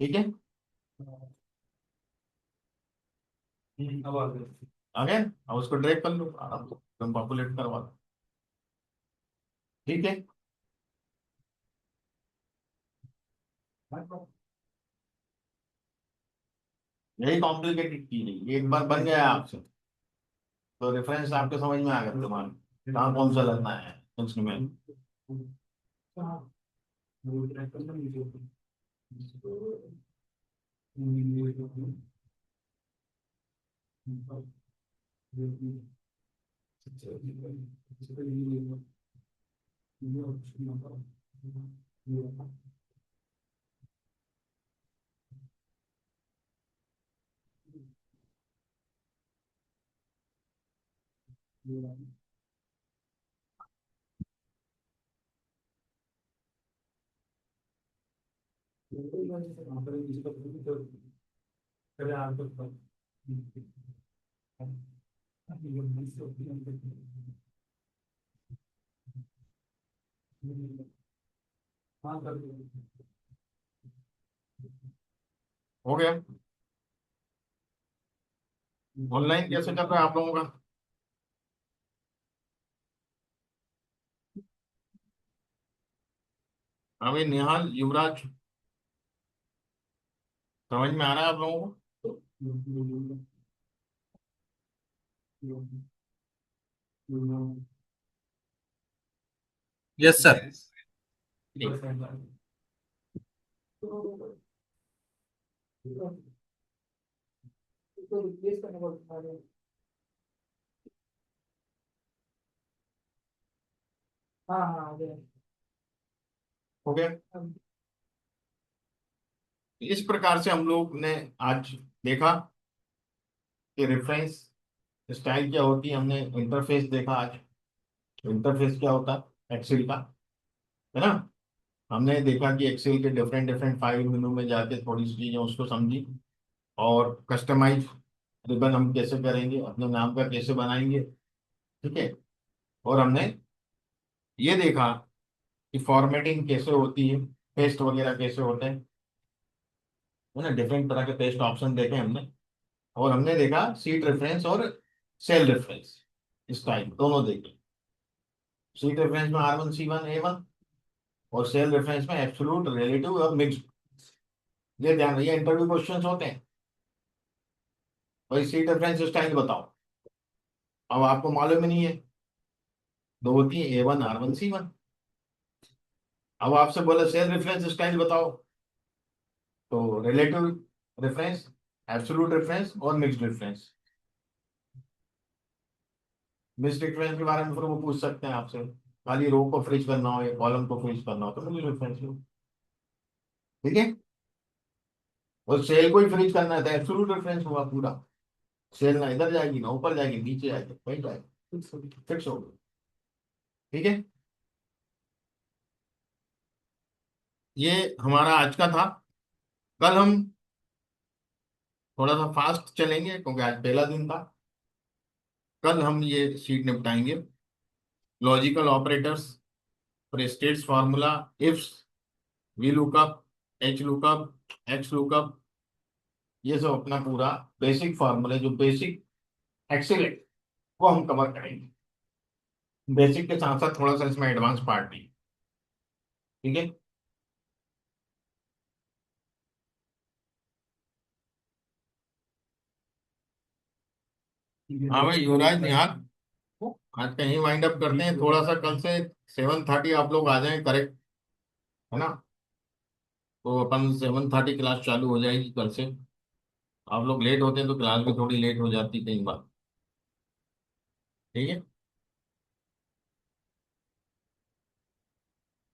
ठीक है,
अब आ गया।
आ गया। अब उसको ड्रैग कर लो आराम से, तुम पॉपुलेट करवा दो। ठीक है, यही कॉम्प्लिकेटेड चीज है, ये एक बार बन गया आपसे तो रेफरेंस आपके समझ में आ गया तुम्हारे, कहाँ कौन सा लगना है इंस्ट्रूमेंट।
हाँ कर
हो गया। ऑनलाइन कैसे कर रहे हैं आप लोगों का? अभी निहाल युवराज समझ में आ रहा है आप लोगों को?
Yes sir.
रिप्लेस करने को बता रहे हैं। हाँ हाँ आ गया।
हो गया। इस प्रकार से हम लोग ने आज देखा कि रेफरेंस स्टाइल क्या होती है, हमने इंटरफेस देखा आज। इंटरफेस क्या होता है एक्सेल का, है ना? हमने देखा कि एक्सेल के डिफरेंट डिफरेंट फाइल मेनू में जाके थोड़ी सी चीजें उसको समझी, और कस्टमाइज रिबन हम कैसे करेंगे, अपने नाम का कैसे बनाएंगे, ठीक है। और हमने ये देखा कि फॉर्मेटिंग कैसे होती है, पेस्ट वगैरह कैसे होते हैं, है ना। डिफरेंट तरह के पेस्ट ऑप्शन देखे हमने। और हमने देखा सीट रेफरेंस और सेल रेफरेंस स्टाइल दोनों देखे। सीट रेफरेंस में R1 C1 A1, और सेल रेफरेंस में एब्सोल्यूट, रिलेटिव और मिक्स्ड। ये ध्यान रखिए, इंटरव्यू क्वेश्चंस होते हैं। भाई सीट रेफरेंस स्टाइल बताओ, अब आपको मालूम ही नहीं है, दो होती है A1 R1 C1। अब आपसे बोले सेल रेफरेंस स्टाइल बताओ, तो रिलेटिव रेफरेंस, एब्सोल्यूट रेफरेंस और मिक्स्ड रेफरेंस। मिक्स्ड रेफरेंस के बारे में फिर वो पूछ सकते हैं आपसे, खाली रो को फ्रीज करना हो या कॉलम को फ्रीज करना हो तो मिक्स्ड रेफरेंस लो, ठीक है। और सेल को ही फ्रीज करना है तो एब्सोल्यूट रेफरेंस हुआ पूरा। सेल ना इधर जाएगी ना ऊपर जाएगी, नीचे जाएगी, वही जाएगी, फिक्स हो गई, ठीक है। ये हमारा आज का था। कल हम थोड़ा सा फास्ट चलेंगे क्योंकि आज पहला दिन था। कल हम ये शीट निपटाएंगे, लॉजिकल ऑपरेटर्स, प्रेस्टेट्स formula, ifs, V lookup, H lookup, X lookup, ये सब अपना पूरा बेसिक फार्मूला, जो बेसिक एक्सेल है वो हम कवर करेंगे। बेसिक के साथ साथ थोड़ा सा इसमें एडवांस पार्ट भी, ठीक है। हाँ भाई युवराज निहाल, आज कहीं वाइंड अप करते हैं थोड़ा सा। कल से 7:30 आप लोग आ जाएं करेक्ट, है ना। तो अपन 7:30 क्लास चालू हो जाएगी कल से। आप लोग लेट होते हैं तो क्लास भी थोड़ी लेट हो जाती कई बार, ठीक है।